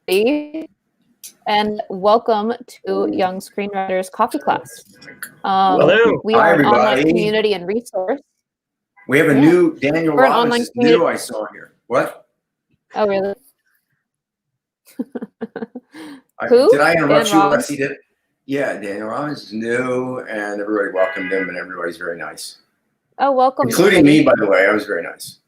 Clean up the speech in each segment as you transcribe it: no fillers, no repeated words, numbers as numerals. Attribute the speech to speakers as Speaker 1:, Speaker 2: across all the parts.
Speaker 1: everybody, and welcome to Young Screenwriters Coffee Class.
Speaker 2: Hello.
Speaker 1: We
Speaker 3: Hi,
Speaker 1: are an online
Speaker 3: everybody.
Speaker 1: community and resource.
Speaker 3: We have a new Daniel
Speaker 1: We're an
Speaker 3: Robbins
Speaker 1: online
Speaker 3: is new I saw here. What?
Speaker 1: Oh, really? Who?
Speaker 3: Did I interrupt
Speaker 1: Dan
Speaker 3: you,
Speaker 1: Robbins?
Speaker 3: Alexie? Did? Yeah, Daniel Robbins is new, and everybody welcomed him, and everybody's very nice.
Speaker 1: Oh, welcome.
Speaker 3: Including
Speaker 1: everybody.
Speaker 3: me, by the way. I was very nice.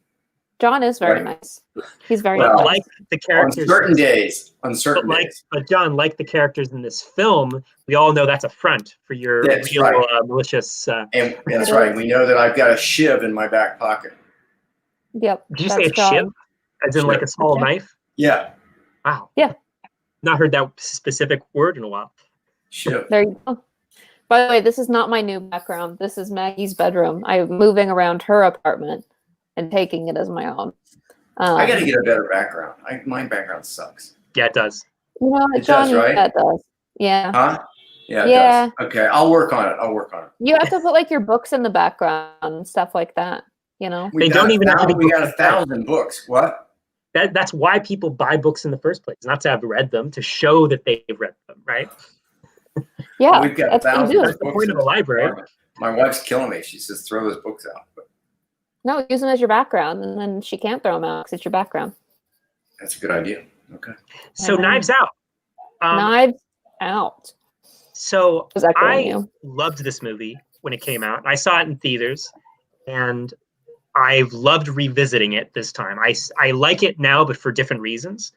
Speaker 1: John is very
Speaker 3: Right.
Speaker 1: nice. He's very
Speaker 3: Well,
Speaker 1: nice.
Speaker 2: Like the
Speaker 3: On
Speaker 2: characters,
Speaker 3: certain days. On certain days.
Speaker 2: but John, like the characters in this film, we all know that's a front for your
Speaker 3: That's
Speaker 2: real
Speaker 3: right.
Speaker 2: malicious.
Speaker 3: And that's right. We know that I've got a shiv in my back pocket.
Speaker 1: Yep.
Speaker 2: Did you say a
Speaker 1: that's John.
Speaker 2: shiv, as in like a small
Speaker 1: Okay.
Speaker 2: knife?
Speaker 3: Yeah,
Speaker 2: Wow.
Speaker 1: Yeah.
Speaker 2: Not heard that specific word in a while.
Speaker 3: shiv.
Speaker 1: There you go. By the way, this is not my new background. This is Maggie's bedroom. I'm moving around her apartment and taking it as my own.
Speaker 3: I got to get a better background. My background sucks.
Speaker 2: Yeah, it does.
Speaker 1: You know,
Speaker 3: It
Speaker 1: John,
Speaker 3: does, right?
Speaker 1: that does. Yeah.
Speaker 3: Huh? Yeah, it
Speaker 1: Yeah.
Speaker 3: does. Okay, I'll work on it.
Speaker 1: You have to put like your books in the background and stuff like that, you know?
Speaker 2: They don't even have to be
Speaker 3: We got
Speaker 2: books.
Speaker 3: 1,000 books. What?
Speaker 2: That's why people buy books in the first place, not to have read them, to show that they've read them, right?
Speaker 1: Yeah,
Speaker 3: We've got
Speaker 1: that's what you
Speaker 3: thousands
Speaker 1: do.
Speaker 3: of
Speaker 2: That's the
Speaker 3: books
Speaker 2: point of
Speaker 3: in
Speaker 2: the library.
Speaker 3: My wife's killing me. She says, throw those books out. But
Speaker 1: No, use them as your background, and then she can't throw them out because it's your background.
Speaker 3: that's a good idea. Okay.
Speaker 2: So
Speaker 1: Mhm.
Speaker 2: Knives Out.
Speaker 1: Knives Out.
Speaker 2: So
Speaker 1: Was that
Speaker 2: I
Speaker 1: you?
Speaker 2: loved this movie when it came out. I saw it in theaters, and I've loved revisiting it this time. I like it now, but for different reasons.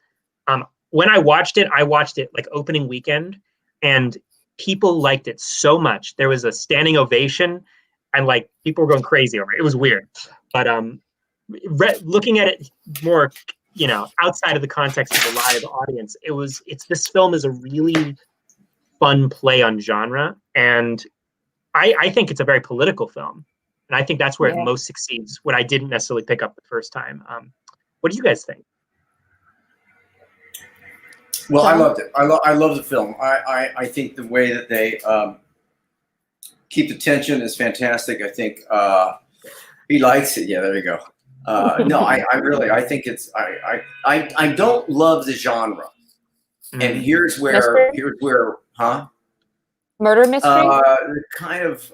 Speaker 2: When I watched it like opening weekend, and people liked it so much. There was a standing ovation, and like people were going crazy over it. It was weird, but looking at it more, outside of the context of the live audience, this film is a really fun play on genre, and I think it's a very political film, and I think that's where it most succeeds. What I didn't necessarily pick up the first time. What do you guys think?
Speaker 3: Well, I loved it. I love the film. I think the way that they keep the tension is fantastic. I think he likes it. Yeah, there you go. No, I think it's I don't love the genre, and here's where huh?
Speaker 1: Murder mystery?
Speaker 3: Kind of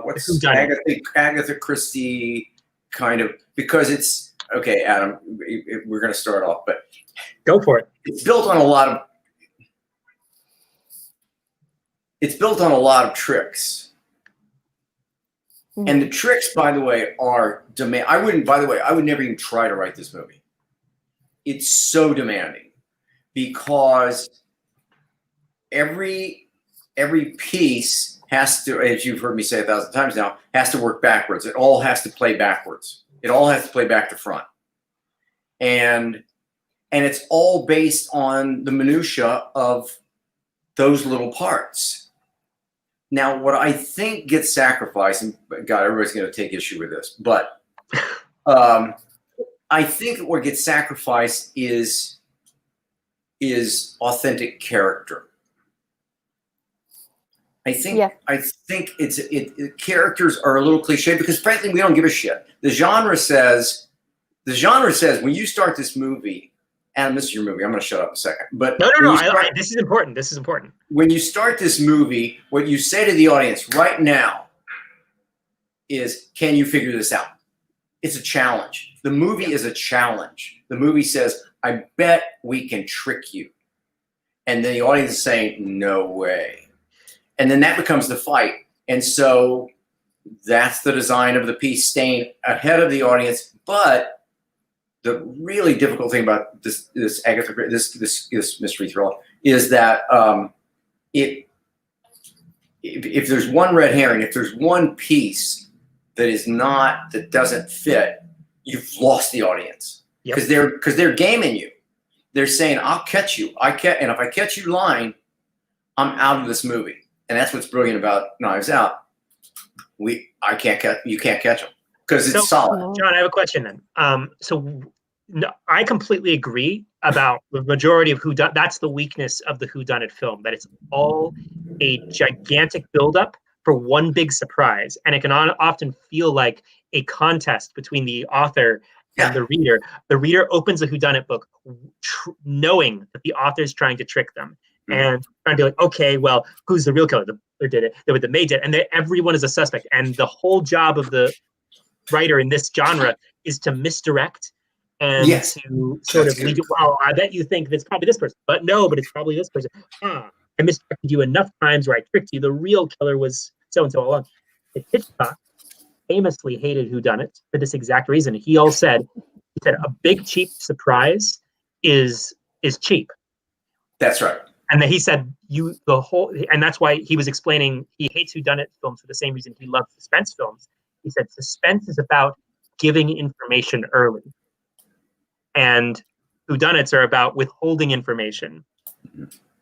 Speaker 3: what's
Speaker 2: Whodunit.
Speaker 3: Agatha Christie kind of, because it's okay, Adam. We're going to start off, but
Speaker 2: Go for it.
Speaker 3: it's built on a lot of tricks.
Speaker 1: Mhm.
Speaker 3: And the tricks, by the way, are demand. I would never even try to write this movie. It's so demanding because every piece has to, as you've heard me say 1,000 times now, has to work backwards. It all has to play backwards. It all has to play back to front. And it's all based on the minutia of those little parts. Now, what I think gets sacrificed, and God, everybody's going to take issue with this, but I think what gets sacrificed is authentic character. I think characters are a little cliche because frankly we don't give a shit. The genre says when you start this movie, Adam, this is your movie. I'm going to shut up a second. But
Speaker 2: No. This is important. This is important.
Speaker 3: When you start this movie, what you say to the audience right now is, "Can you figure this out?" It's a challenge. The movie is a challenge. The movie says, "I bet we can trick you," and then the audience is saying, "No way." And then that becomes the fight. And so that's the design of the piece, staying ahead of the audience. But the really difficult thing about this mystery thriller is that if there's one red herring, if there's one piece that doesn't fit, you've lost the audience because they're gaming you. They're saying, "I'll catch you. And if I catch you lying, I'm out of this movie." And that's what's brilliant about Knives Out. You can't catch them because it's solid.
Speaker 2: John, I have a question then. No, I completely agree about the majority of whodunit. That's the weakness of the whodunit film, that it's all a gigantic buildup for one big surprise, and it can often feel like a contest between the author and the reader. The reader opens a whodunit book knowing that the author's trying to trick them and trying to be like, okay, well, who's the real killer? The killer did it. The maid did it. And everyone is a suspect. And the whole job of the writer in this genre is to misdirect and to sort of lead you, well, I bet you think it's probably this person, but no, but it's probably this person. I misdirected you enough times where I tricked you. The real killer was so-and-so all along. Hitchcock famously hated whodunit for this exact reason. He said a big cheap surprise is cheap.
Speaker 3: That's right.
Speaker 2: And then he said and that's why he was explaining he hates whodunit films for the same reason he loves suspense films. He said suspense is about giving information early, and whodunits are about withholding information.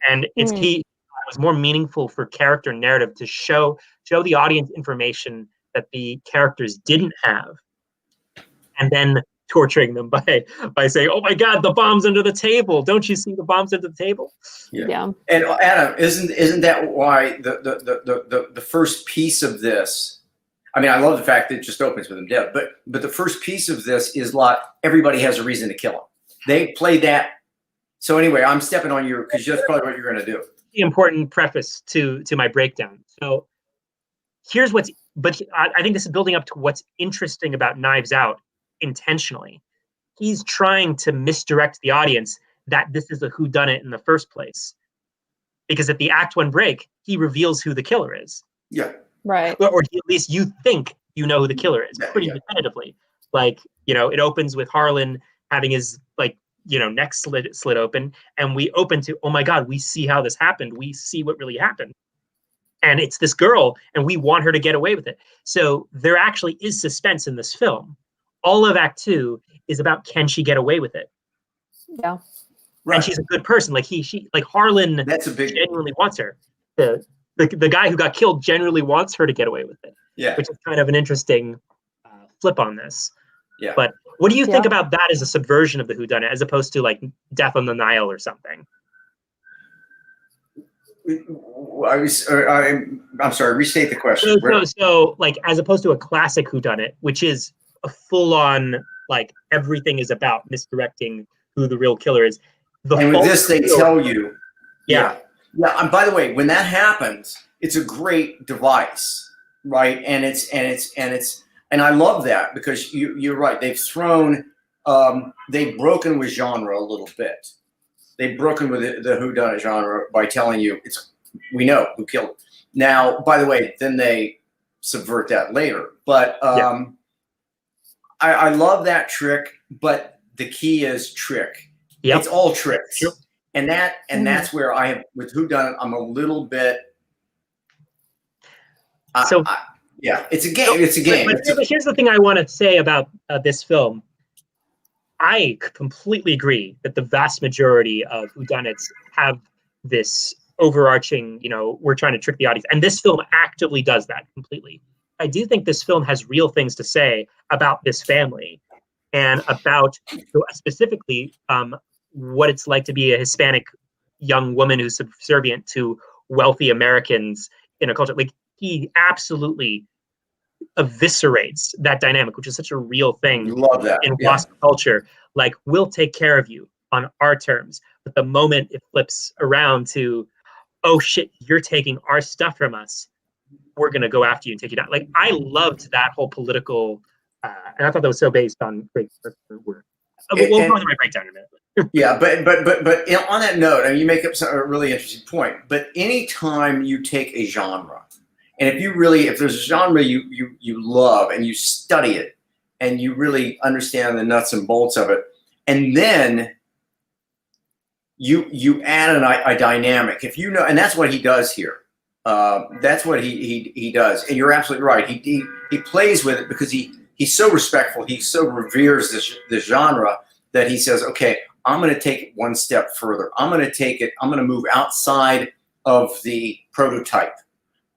Speaker 2: And it's it was more meaningful for character narrative to show the audience information that the characters didn't have, and then torturing them by saying, "Oh my God, the bomb's under the table! Don't you see the bomb's under the table?"
Speaker 3: Yeah. And Adam, isn't that why the first piece of this? I mean, I love the fact that it just opens with him dead, but the first piece of this is like everybody has a reason to kill him. They play that. So anyway, I'm stepping on you because that's probably what you're going to do.
Speaker 2: The important preface to my breakdown. So here's I think this is building up to what's interesting about Knives Out intentionally. He's trying to misdirect the audience that this is a whodunit in the first place, because at the Act 1 break, he reveals who the killer is.
Speaker 3: Yeah.
Speaker 1: Right.
Speaker 2: Or at least you think you know who the killer is pretty definitively. Like, it opens with Harlan having his neck slit open, and we open to, oh my God, we see how this happened. We see what really happened. And it's this girl, and we want her to get away with it. So there actually is suspense in this film. All of Act 2 is about, can she get away with it?
Speaker 1: Yeah.
Speaker 2: Right. And she's a good person. Harlan genuinely wants her. The guy who got killed genuinely wants her to get away with it.
Speaker 3: Yeah.
Speaker 2: Which is kind of an interesting flip on this.
Speaker 3: Yeah.
Speaker 2: But what do you think about that as a subversion of the whodunit, as opposed to like Death on the Nile or something?
Speaker 3: I'm sorry, restate the question.
Speaker 2: So like, as opposed to a classic whodunit, which is a full-on, like, everything is about misdirecting who the real killer is.
Speaker 3: And with this, they tell you.
Speaker 2: Yeah.
Speaker 3: Yeah. And by the way, when that happens, it's a great device, right? And I love that because you're right. They've broken with genre a little bit. They've broken with the whodunit genre by telling you we know who killed him. Now, by the way, then they subvert that later. But I love that trick, but the key is trick. Yep. It's all tricks. Sure. And that's where I have with whodunit, I'm a little bit it's a game. It's a game.
Speaker 2: But here's the thing I want to say about this film. I completely agree that the vast majority of whodunits have this overarching, we're trying to trick the audience. And this film actively does that completely. I do think this film has real things to say about this family and about specifically what it's like to be a Hispanic young woman who's subservient to wealthy Americans in a culture. Like, he absolutely eviscerates that dynamic, which is such a real thing in WASP culture. Like, we'll take care of you on our terms. But the moment it flips around to, oh shit, you're taking our stuff from us, we're going to go after you and take you down. Like, I loved that whole political, and I thought that was so based on great work. We'll go into my breakdown in a minute.
Speaker 3: Yeah, but on that note, I mean, you make up a really interesting point. But anytime you take a genre, and if there's a genre you love and you study it and you really understand the nuts and bolts of it, and then you add a dynamic, and that's what he does here. That's what he does, and you're absolutely right. He plays with it because he's so respectful. He so reveres this genre that he says, okay, I'm going to take it one step further. I'm going to move outside of the prototype.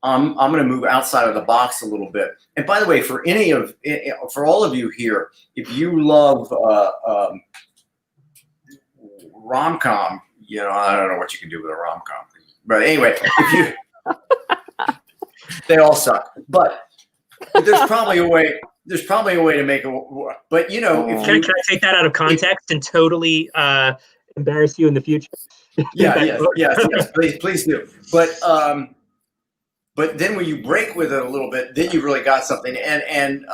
Speaker 3: I'm going to move outside of the box a little bit. And by the way, for all of you here, if you love rom-com, I don't know what you can do with a rom-com, but anyway, if you, they all suck. But there's probably a way to make it. But if
Speaker 2: can I take that out of context and totally embarrass you in the future.
Speaker 3: Yeah, yes. Please do. But then when you break with it a little bit, then you really got something. And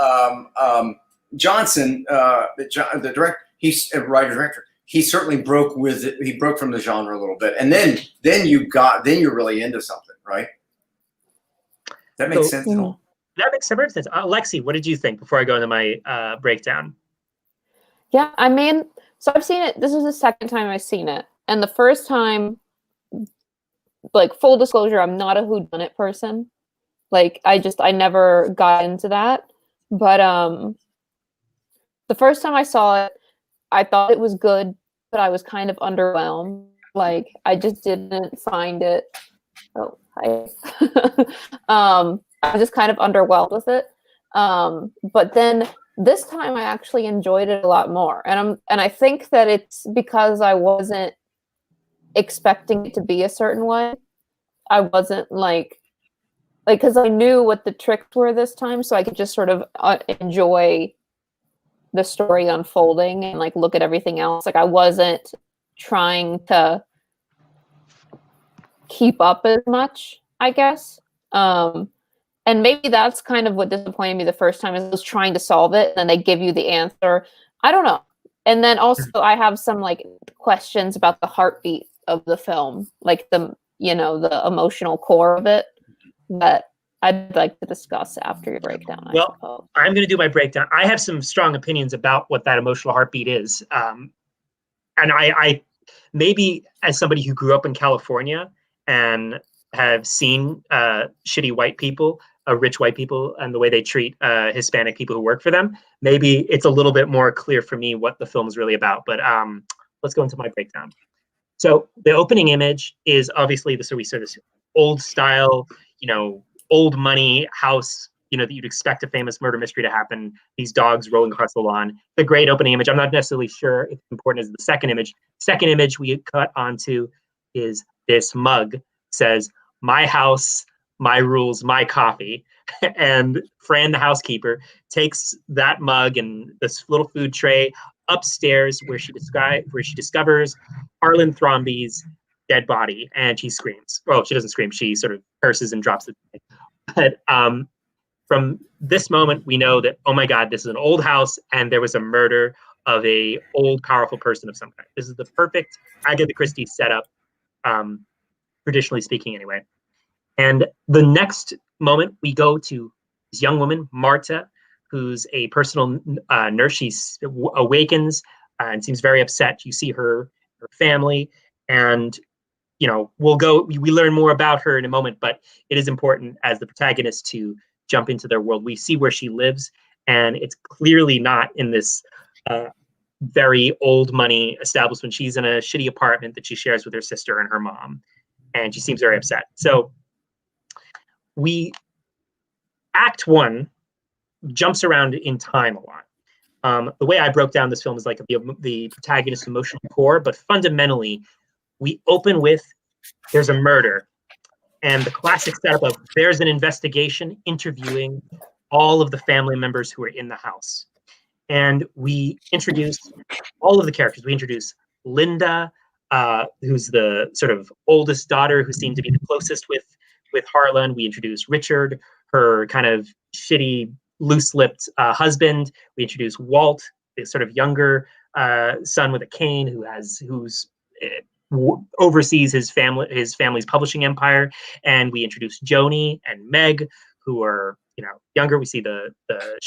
Speaker 3: Johnson, the director, he's a writer director. He certainly broke with it. He broke from the genre a little bit, and then you're really into something, right? That makes sense at all.
Speaker 2: That makes some sense. Alexie, what did you think before I go into my breakdown?
Speaker 1: Yeah, I mean, so I've seen it. This is the second time I've seen it, and the first time, like, full disclosure, I'm not a whodunit person. Like, I never got into that. But the first time I saw it, I thought it was good, but I was kind of underwhelmed. Like, I just didn't find it. Oh, hi. I was just kind of underwhelmed with it. But then this time I actually enjoyed it a lot more. And I think that it's because I wasn't expecting it to be a certain way. I wasn't like because I knew what the tricks were this time, so I could just sort of enjoy the story unfolding and like look at everything else. Like I wasn't trying to keep up as much, I guess. And maybe that's kind of what disappointed me the first time is I was trying to solve it and they give you the answer. I don't know. And then also I have some like questions about the heartbeat of the film, like the emotional core of it that I'd like to discuss after your breakdown.
Speaker 2: Well, I'm going to do my breakdown. I have some strong opinions about what that emotional heartbeat is. And I maybe as somebody who grew up in California and have seen shitty white people, rich white people, and the way they treat Hispanic people who work for them, maybe it's a little bit more clear for me what the film is really about. But let's go into my breakdown. So the opening image is obviously this old style, old money house, that you'd expect a famous murder mystery to happen. These dogs rolling across the lawn. The great opening image. I'm not necessarily sure if it's important as the second image. Second image we cut onto is this mug. Says, "My house, my rules, my coffee." And Fran, the housekeeper, takes that mug and this little food tray upstairs where she discovers Harlan Thrombey's dead body, and she screams. Well, she doesn't scream. She sort of curses and drops it. But from this moment, we know that, oh my God, this is an old house, and there was a murder of a old, powerful person of some kind. This is the perfect Agatha Christie setup, traditionally speaking, anyway. And the next moment, we go to this young woman, Marta, who's a personal nurse. She awakens and seems very upset. You see her family, and we learn more about her in a moment, but it is important as the protagonist to jump into their world. We see where she lives, and it's clearly not in this very old money establishment. She's in a shitty apartment that she shares with her sister and her mom, and she seems very upset. So Act 1 jumps around in time a lot. The way I broke down this film is like the protagonist's emotional core, but fundamentally, we open with there's a murder, and the classic setup of there's an investigation interviewing all of the family members who are in the house. And we introduce all of the characters. We introduce Linda, who's the sort of oldest daughter who seemed to be the closest with Harlan. We introduce Richard, her kind of shitty, loose-lipped husband. We introduce Walt, the sort of younger son with a cane who's oversees his family's publishing empire. And we introduce Joni and Meg, who are younger. We see the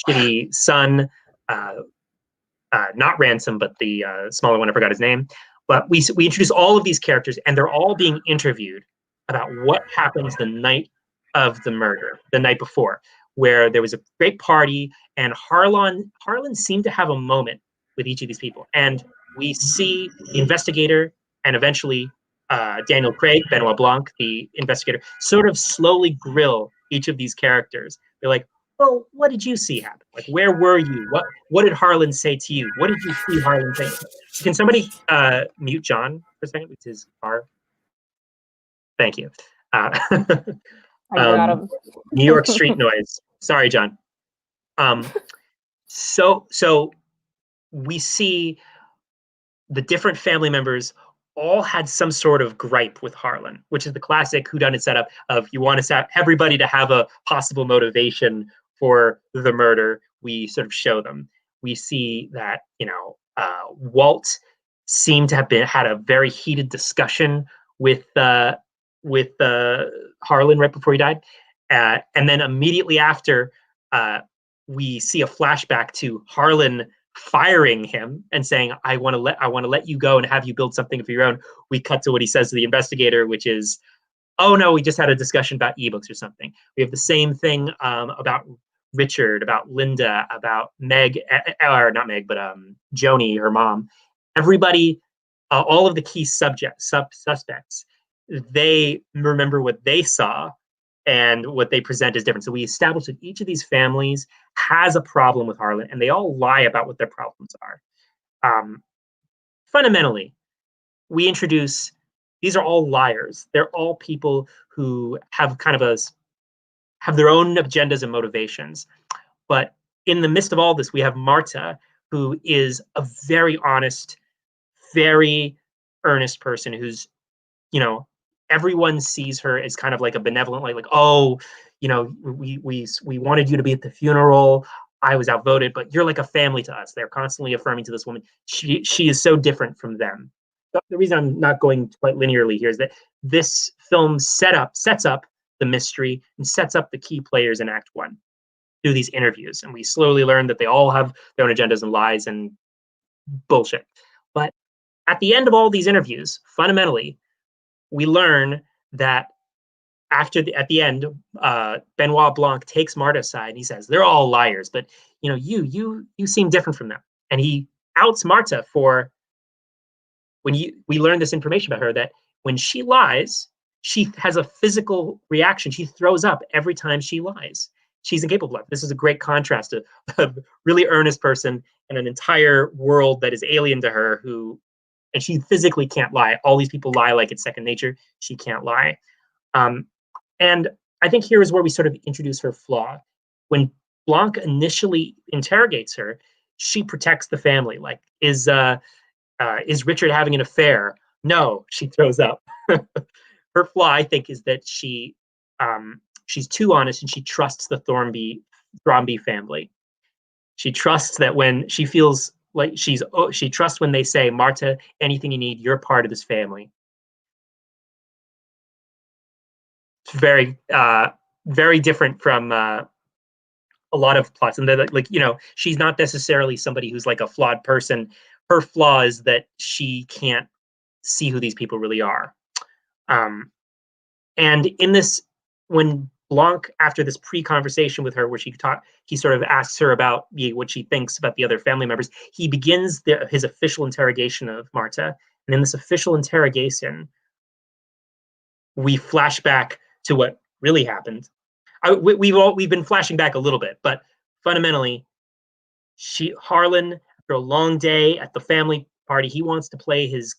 Speaker 2: shitty son, not Ransom, but the smaller one. I forgot his name. But we introduce all of these characters, and they're all being interviewed about what happens the night of the murder, the night before, where there was a great party, and Harlan seemed to have a moment with each of these people. And we see the investigator and eventually Daniel Craig, Benoit Blanc, the investigator, sort of slowly grill each of these characters. They're like, "Well, what did you see happen? Like, where were you? What did Harlan say to you? What did you see Harlan say?" Can somebody mute John for a second with his car? Thank you.
Speaker 1: I got him.
Speaker 2: New York street noise. Sorry, John. So we see the different family members all had some sort of gripe with Harlan, which is the classic whodunit setup of you want to everybody to have a possible motivation for the murder. We sort of show them. We see that, Walt seemed to have had a very heated discussion with Harlan right before he died, and then immediately after, we see a flashback to Harlan firing him and saying, I want to let you go and have you build something of your own. We cut to what he says to the investigator, which is, oh no, we just had a discussion about ebooks or something. We have the same thing about Richard, about Linda, about Meg, or not Meg, but Joni, her mom. Everybody, all of the key suspects, they remember what they saw and what they present is different. So we established that each of these families has a problem with Harlan, and they all lie about what their problems are. Fundamentally, we introduce, these are all liars. They're all people who have have their own agendas and motivations. But in the midst of all this, we have Marta, who is a very honest, very earnest person who's, everyone sees her as kind of like a benevolent, like, oh, we wanted you to be at the funeral. I was outvoted, but you're like a family to us. They're constantly affirming to this woman. She is so different from them. The reason I'm not going quite linearly here is that this film sets up the mystery and sets up the key players in Act 1 through these interviews. And we slowly learn that they all have their own agendas and lies and bullshit. But at the end of all these interviews, fundamentally, we learn that at the end, Benoit Blanc takes Marta aside and he says, they're all liars, but you seem different from them. And he outs Marta for we learn this information about her, that when she lies, she has a physical reaction. She throws up every time she lies. She's incapable of it. This is a great contrast to a really earnest person and an entire world that is alien to her, and she physically can't lie. All these people lie like it's second nature. She can't lie. And I think here is where we sort of introduce her flaw. When Blanc initially interrogates her, she protects the family. Like, is Richard having an affair? No, she throws up. Her flaw, I think, is that she's too honest and she trusts the Thornby family. She trusts that when she feels like she trusts when they say, Marta, anything you need, you're part of this family. It's very, very different from a lot of plots. And they're like, she's not necessarily somebody who's like a flawed person. Her flaw is that she can't see who these people really are. And in this, when Blanc, after this pre-conversation with her, where he sort of asks her about what she thinks about the other family members, he begins his official interrogation of Marta. And in this official interrogation, we flash back to what really happened. We've been flashing back a little bit, but fundamentally, Harlan, after a long day at the family party, he wants to play his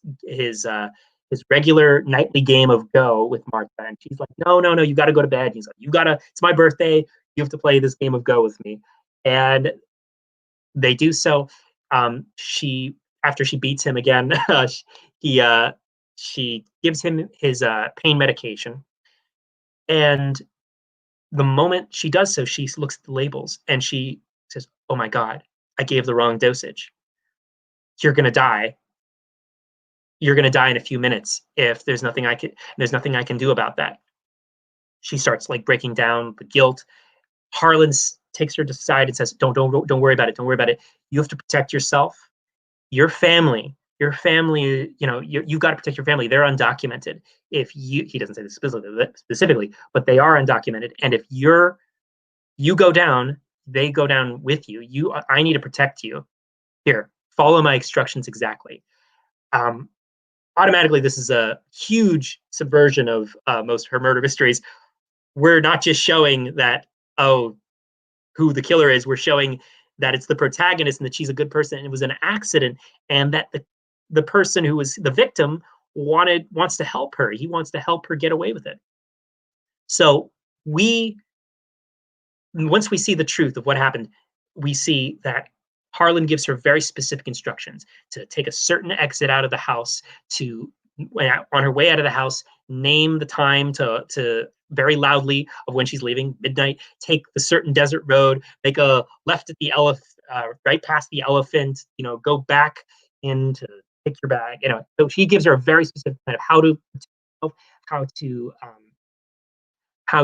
Speaker 2: regular nightly game of Go with Martha, and she's like, no, you got to go to bed. He's like, it's my birthday. You have to play this game of Go with me. And they do so. After she beats him again, she gives him his pain medication. And the moment she does so, she looks at the labels and she says, oh my God, I gave the wrong dosage. You're going to die. You're going to die in a few minutes if there's nothing I can do about that. She starts like breaking down the guilt. Harlan takes her aside and says, don't worry about it. Don't worry about it. You have to protect yourself, your family, you've got to protect your family. They're undocumented. He doesn't say this specifically, but they are undocumented. And if you go down, they go down with you. I need to protect you. Here, follow my instructions exactly. Automatically, this is a huge subversion of most of her murder mysteries. We're not just showing that, who the killer is. We're showing that it's the protagonist and that she's a good person and it was an accident, and that the person who was the victim wants to help her. He wants to help her get away with it. So once we see the truth of what happened, we see that Harlan gives her very specific instructions to take a certain exit out of the house, to, on her way out of the house, name the time to very loudly of when she's leaving, midnight, take the certain desert road, make a left at the right past the elephant, go back in to take your bag. So he gives her a very specific kind of how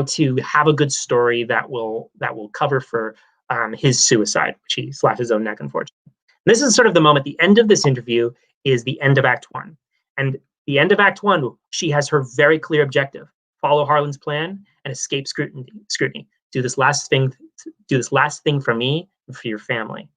Speaker 2: to have a good story that will cover for his suicide, which he slashed his own neck, unfortunately. And this is sort of the moment. The end of this interview is the end of Act 1. And the end of Act 1, she has her very clear objective: follow Harlan's plan and escape scrutiny. Do this last thing for me and for your family.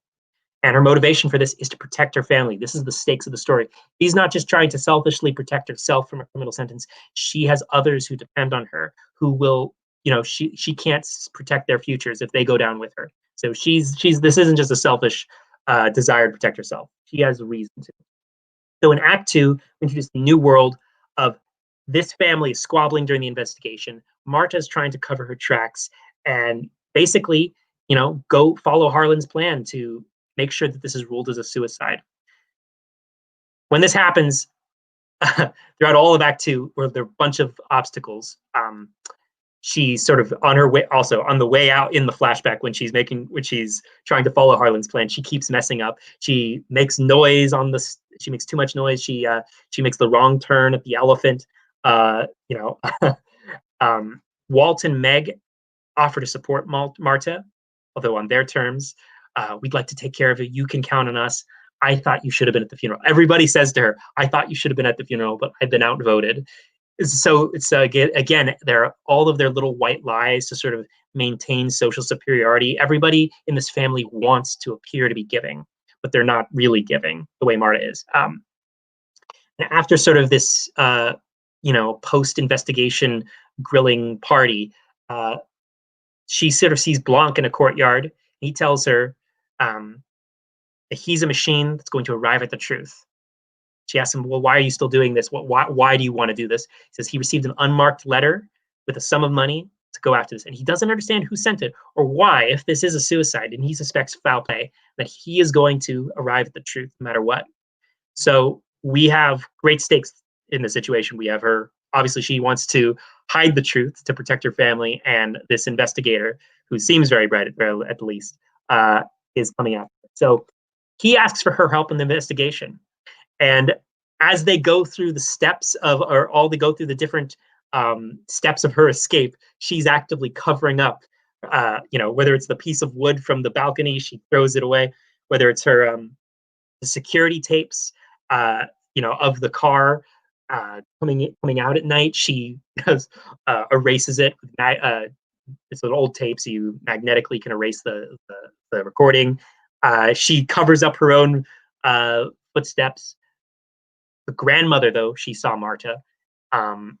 Speaker 2: And her motivation for this is to protect her family. This is the stakes of the story. She's not just trying to selfishly protect herself from a criminal sentence. She has others who depend on her, who will, she can't protect their futures if they go down with her. So this isn't just a selfish desire to protect herself. She has a reason to. So in Act 2, we introduce the new world of this family is squabbling during the investigation. Marta's trying to cover her tracks and basically, go follow Harlan's plan to make sure that this is ruled as a suicide. When this happens, throughout all of Act 2, where there are a bunch of obstacles, she's sort of on her way, also on the way out in the flashback when she's trying to follow Harlan's plan, she keeps messing up. She makes noise she makes too much noise. She makes the wrong turn at the elephant. Walt and Meg offer to support Marta, although on their terms. We'd like to take care of it. You can count on us. I thought you should have been at the funeral. Everybody says to her, I thought you should have been at the funeral, but I've been outvoted. So it's again, there are all of their little white lies to sort of maintain social superiority. Everybody in this family wants to appear to be giving, but they're not really giving the way Marta is. And after sort of this, post-investigation grilling party, she sort of sees Blanc in a courtyard. He tells her that he's a machine that's going to arrive at the truth. She asks him, well, why are you still doing this? Why do you want to do this? He says he received an unmarked letter with a sum of money to go after this. And he doesn't understand who sent it or why, if this is a suicide and he suspects foul play, that he is going to arrive at the truth no matter what. So we have great stakes in the situation. We have her, obviously she wants to hide the truth to protect her family, and this investigator, who seems very bright at the least, is coming after her. So he asks for her help in the investigation. And as they go through the steps they go through the different steps of her escape, she's actively covering up, whether it's the piece of wood from the balcony, she throws it away, whether it's her, the security tapes, of the car coming out at night, she erases it. It's an old tape, so you magnetically can erase the recording. She covers up her own footsteps. The grandmother, though, she saw Marta. Not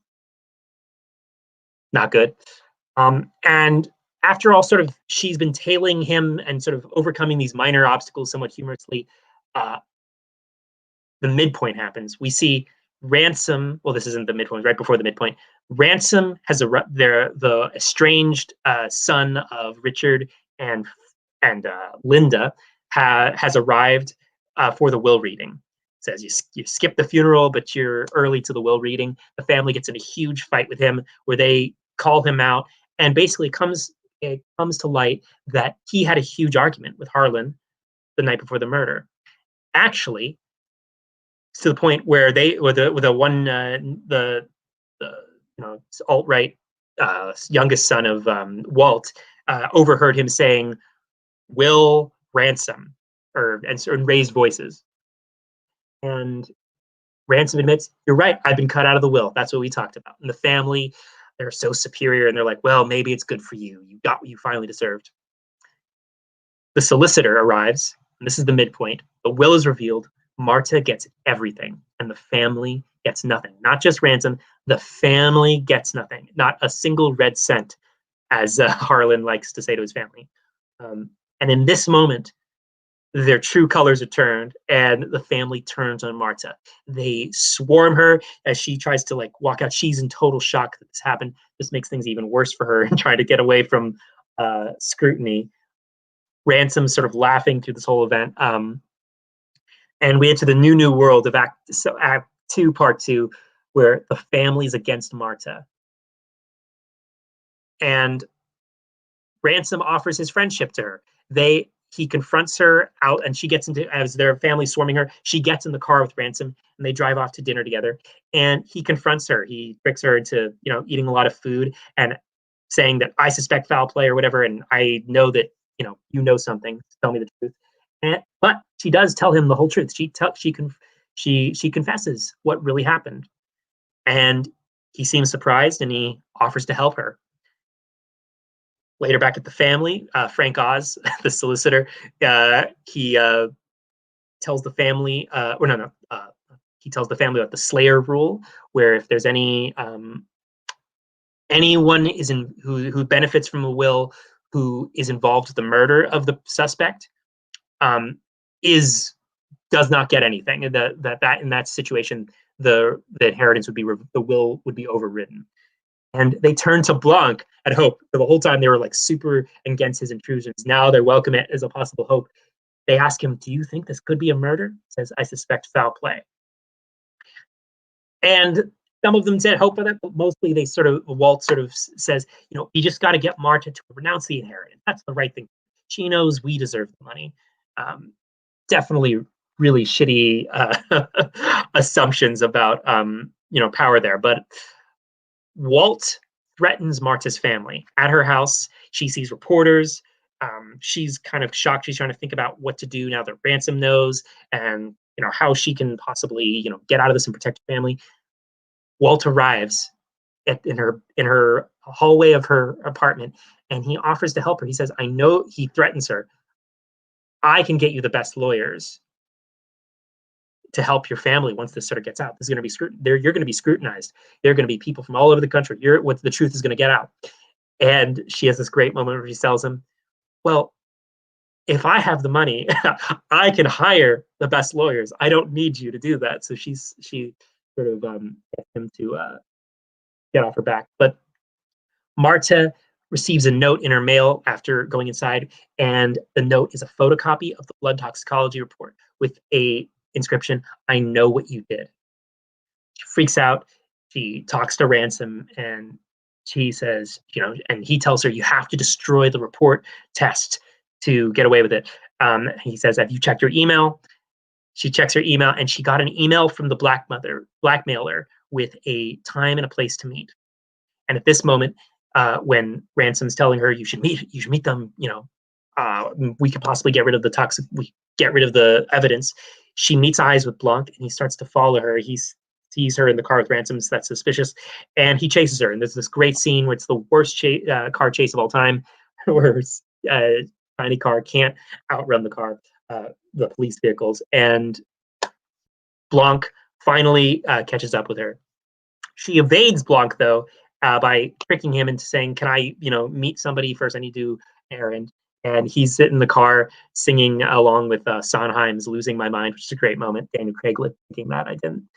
Speaker 2: good. And after all, sort of, she's been tailing him and sort of overcoming these minor obstacles somewhat humorously. The midpoint happens. We see Ransom. Well, this isn't the midpoint. Right before the midpoint, Ransom has the estranged son of Richard and Linda has arrived for the will reading. It says you skip the funeral, but you're early to the will reading. The family gets in a huge fight with him, where they call him out, and basically it comes to light that he had a huge argument with Harlan the night before the murder. Actually, to the point where the alt-right youngest son of Walt overheard him saying "Will Ransom" and raised voices. And Ransom admits, "You're right. I've been cut out of the will. That's what we talked about." And the family, they're so superior, and they're like, "Well, maybe it's good for you. You got what you finally deserved." The solicitor arrives, and this is the midpoint. The will is revealed. Marta gets everything, and the family gets nothing. Not just Ransom, the family gets nothing. Not a single red cent, as Harlan likes to say to his family. And in this moment, their true colors are turned, and the family turns on Marta. They swarm her as she tries to walk out. She's in total shock that this happened. This makes things even worse for her and trying to get away from scrutiny. Ransom sort of laughing through this whole event. And we enter the new world of Act 2, Part 2, where the family's against Marta. And Ransom offers his friendship to her. He confronts her out, and she gets into, as their family swarming her, she gets in the car with Ransom, and they drive off to dinner together. And he confronts her. He tricks her into, eating a lot of food and saying that I suspect foul play or whatever, and I know that, you know something. Tell me the truth. But she does tell him the whole truth. She confesses what really happened, and he seems surprised, and he offers to help her. Later, back at the family, Frank Oz, the solicitor, he tells the family, he tells the family about the Slayer rule, where if there's anyone who benefits from a will who is involved with the murder of the suspect, does not get anything. That in that situation, the inheritance would be, the will would be overridden. And they turn to Blanc at hope. For the whole time they were like super against his intrusions. Now they welcome it as a possible hope. They ask him, "Do you think this could be a murder?" He says, "I suspect foul play." And some of them said hope for that, but mostly Walt sort of says, you just got to get Marta to renounce the inheritance. That's the right thing. She knows we deserve the money. Definitely really shitty assumptions about power there, but Walt threatens Marta's family at her house. She sees reporters. She's kind of shocked. She's trying to think about what to do now that Ransom knows, and how she can possibly get out of this and protect her family. Walt arrives in her hallway of her apartment, and he offers to help her. He says, "I know," he threatens her, "I can get you the best lawyers to help your family once this sort of gets out. This is going to be you're going to be scrutinized. There are going to be people from all over the country. The truth is going to get out." And she has this great moment where she tells him, "Well, if I have the money, I can hire the best lawyers. I don't need you to do that." So she sort of gets him to get off her back. But Marta receives a note in her mail after going inside, and the note is a photocopy of the blood toxicology report with a inscription, "I know what you did." She freaks out. She talks to Ransom, and she says, and he tells her, "You have to destroy the report test to get away with it." He says, "Have you checked your email?" She checks her email, and she got an email from the blackmailer with a time and a place to meet. And at this moment, when Ransom's telling her, you should meet them, we could possibly get rid of the evidence. She meets eyes with Blanc, and he starts to follow her. He sees her in the car with Ransom, so that's suspicious, and he chases her. And there's this great scene where it's the worst car chase of all time, where tiny car can't outrun the police vehicles, and Blanc finally catches up with her. She evades Blanc, though, by tricking him into saying, "Can I, meet somebody first? I need to do an errand." And he's sitting in the car singing along with Sondheim's "Losing My Mind," which is a great moment. Daniel Craig thinking that. I didn't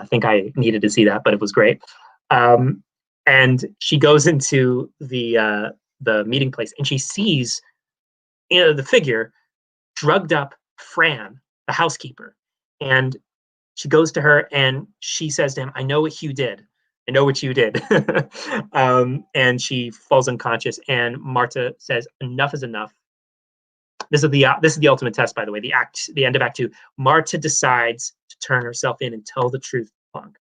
Speaker 2: think I needed to see that, but it was great. And she goes into the meeting place, and she sees the figure, drugged up Fran, the housekeeper. And she goes to her, and she says to him, "I know what you did. I know what you did." And she falls unconscious, and Marta says, "Enough is enough." This is the ultimate test, by the way. The end of Act 2. Marta decides to turn herself in and tell the truth to Blanc.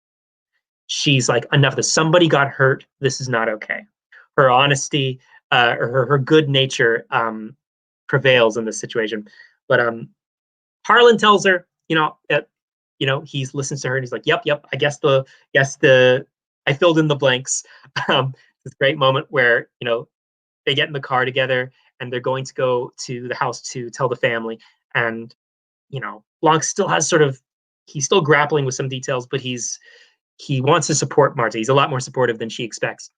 Speaker 2: She's like, "Enough of this. Somebody got hurt. This is not okay." Her honesty, or her good nature, prevails in this situation. But Harlan tells her, he listens to her, and he's like, "Yep. I guess I filled in the blanks." This great moment where they get in the car together, and they're going to go to the house to tell the family. And Blanc still has he's still grappling with some details, but he wants to support Marta. He's a lot more supportive than she expects.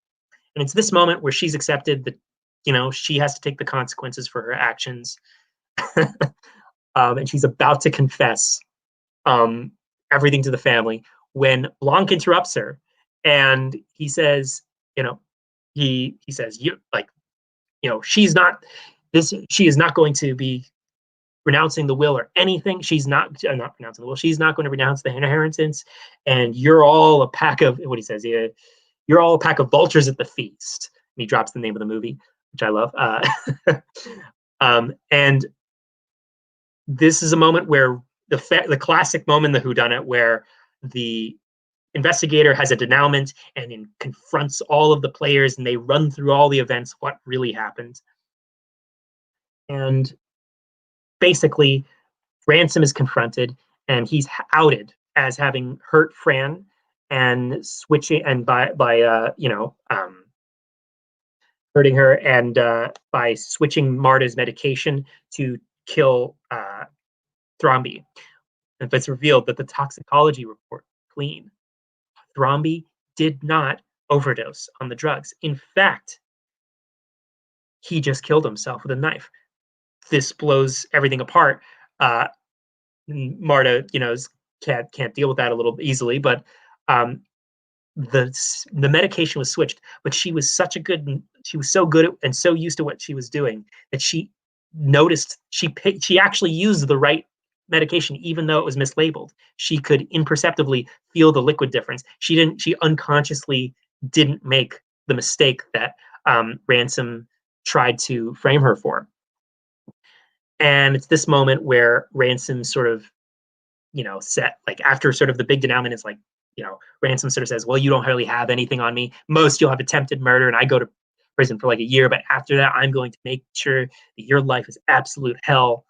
Speaker 2: And it's this moment where she's accepted that she has to take the consequences for her actions. And she's about to confess everything to the family when Blanc interrupts her, and he says, he says, she's not, she is not going to be renouncing the will or anything. She's not renouncing the will. She's not going to renounce the inheritance. And you're all a pack of, what he says, you're all a pack of vultures at the feast. And he drops the name of the movie, which I love. And this is a moment where the classic moment in the whodunit where the investigator has a denouement and confronts all of the players, and they run through all the events, what really happened. And basically, Ransom is confronted, and he's outed as having hurt Fran and switching, and by hurting her, and by switching Marta's medication to kill Thromby. And it's revealed that the toxicology report clean. Thromby did not overdose on the drugs. In fact, he just killed himself with a knife. This blows everything apart. Marta, can't deal with that a little easily, but the medication was switched. But she was so good and so used to what she was doing that she noticed she actually used the right medication, even though it was mislabeled. She could imperceptibly feel the liquid difference. She unconsciously didn't make the mistake that Ransom tried to frame her for. And it's this moment where Ransom sort of, after sort of the big denouement is like, Ransom sort of says, well, you don't really have anything on me. Most you'll have attempted murder, and I go to prison for like a year, but after that, I'm going to make sure that your life is absolute hell.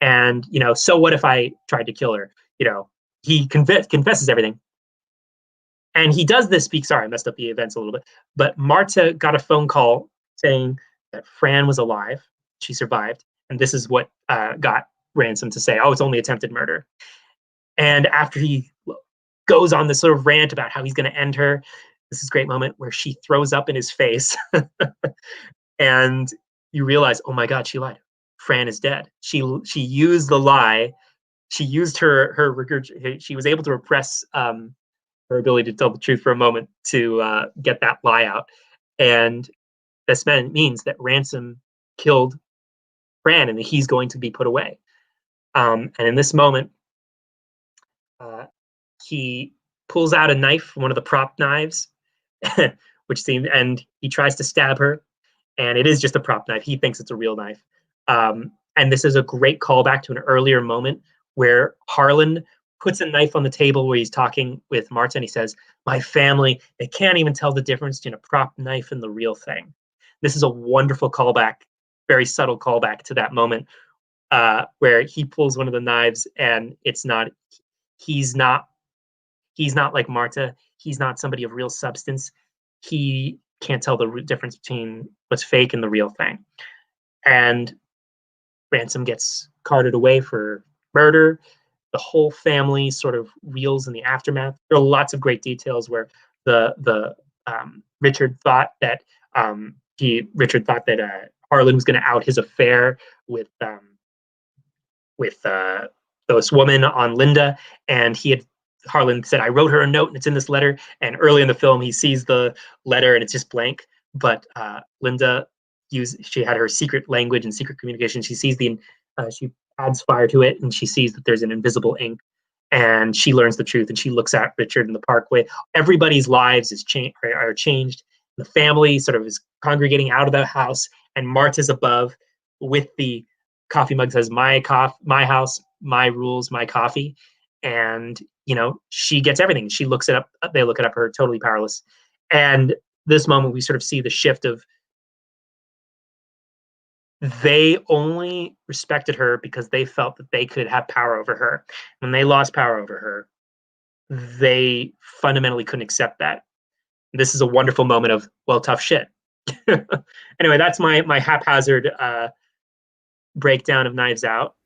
Speaker 2: And, so what if I tried to kill her? He confesses everything. And he does this sorry, I messed up the events a little bit, but Marta got a phone call saying that Fran was alive. She survived. And this is what got Ransom to say, oh, it's only attempted murder. And after he goes on this sort of rant about how he's going to end her, this is a great moment where she throws up in his face. And you realize, oh my God, she lied. Fran is dead. She used the lie. She used she was able to repress her ability to tell the truth for a moment to get that lie out. And this means that Ransom killed Fran, and he's going to be put away. And in this moment, he pulls out a knife, one of the prop knives, and he tries to stab her, and it is just a prop knife. He thinks it's a real knife. And this is a great callback to an earlier moment where Harlan puts a knife on the table where he's talking with Marta, and he says, my family, they can't even tell the difference between a prop knife and the real thing. This is a wonderful callback, very subtle callback to that moment where he pulls one of the knives, and he's not like Marta. He's not somebody of real substance. He can't tell the difference between what's fake and the real thing. And Ransom gets carted away for murder. The whole family sort of reels in the aftermath. There are lots of great details where Richard thought that Harlan was going to out his affair with this woman on Linda, and Harlan said, I wrote her a note and it's in this letter. And early in the film, he sees the letter and it's just blank. But Linda she had her secret language and secret communication. She sees she adds fire to it, and she sees that there's an invisible ink, and she learns the truth, and she looks at Richard in the parkway. Everybody's lives are changed. The family sort of is congregating out of the house, and Marta's above with the coffee mug that says, my house, my rules, my coffee. And, she gets everything. She looks it up. They look it up. Her totally powerless. And this moment, we sort of see the shift of they only respected her because they felt that they could have power over her. When they lost power over her, they fundamentally couldn't accept that. This is a wonderful moment of, well, tough shit. Anyway, that's my haphazard breakdown of Knives Out.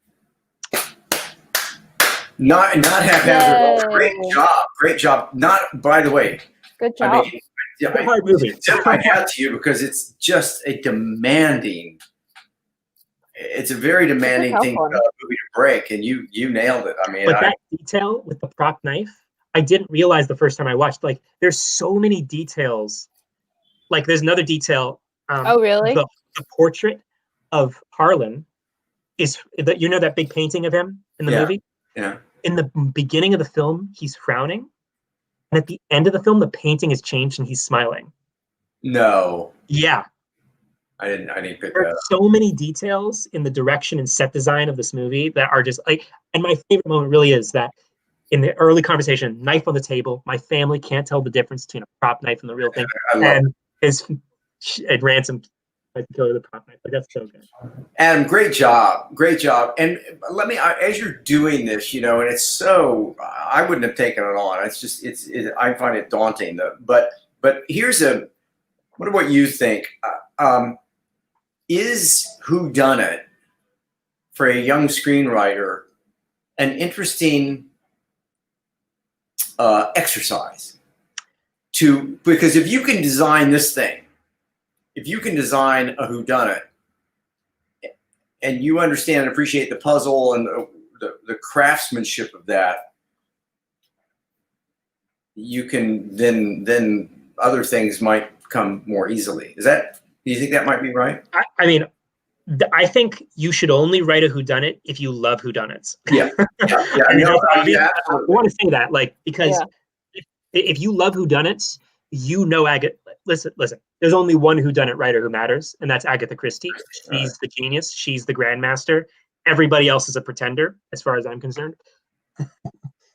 Speaker 3: Not haphazard. Great job. Not, by the way.
Speaker 1: Good job.
Speaker 2: It's a hard movie.
Speaker 3: I had to you because it's just a demanding. It's a very demanding movie to break, and you nailed it.
Speaker 2: But that detail with the prop knife, I didn't realize the first time I watched. Like, there's so many details. Like, there's another detail.
Speaker 1: Oh, really?
Speaker 2: The portrait of Harlan is that, you know, that big painting of him in the movie?
Speaker 3: Yeah.
Speaker 2: In the beginning of the film, he's frowning. And at the end of the film, the painting has changed and he's smiling.
Speaker 3: No.
Speaker 2: Yeah.
Speaker 3: I didn't pick
Speaker 2: There
Speaker 3: that
Speaker 2: are
Speaker 3: up.
Speaker 2: so many details in the direction and set design of this movie that are just like, and my favorite moment really is that in the early conversation, knife on the table, my family can't tell the difference between a prop knife and the real thing.
Speaker 3: I love
Speaker 2: And Ransom tried to kill the prop knife. Like, that's so good.
Speaker 3: Adam, great job. And let me, as you're doing this, you know, and it's so, I wouldn't have taken it on. It's just, I find it daunting though. But here's what you think. Is Whodunit for a young screenwriter an interesting exercise because if you can design this thing, if you can design a whodunit and you understand and appreciate the puzzle and the craftsmanship of that, you can then other things might come more easily. Do you think that might be right?
Speaker 2: I mean, I think you should only write a whodunit if you love whodunits.
Speaker 3: Yeah. I
Speaker 2: want to say that, like, because if you love whodunits, you know Agatha. Listen. There's only one whodunit writer who matters, and that's Agatha Christie. She's the genius. She's the grandmaster. Everybody else is a pretender, as far as I'm concerned.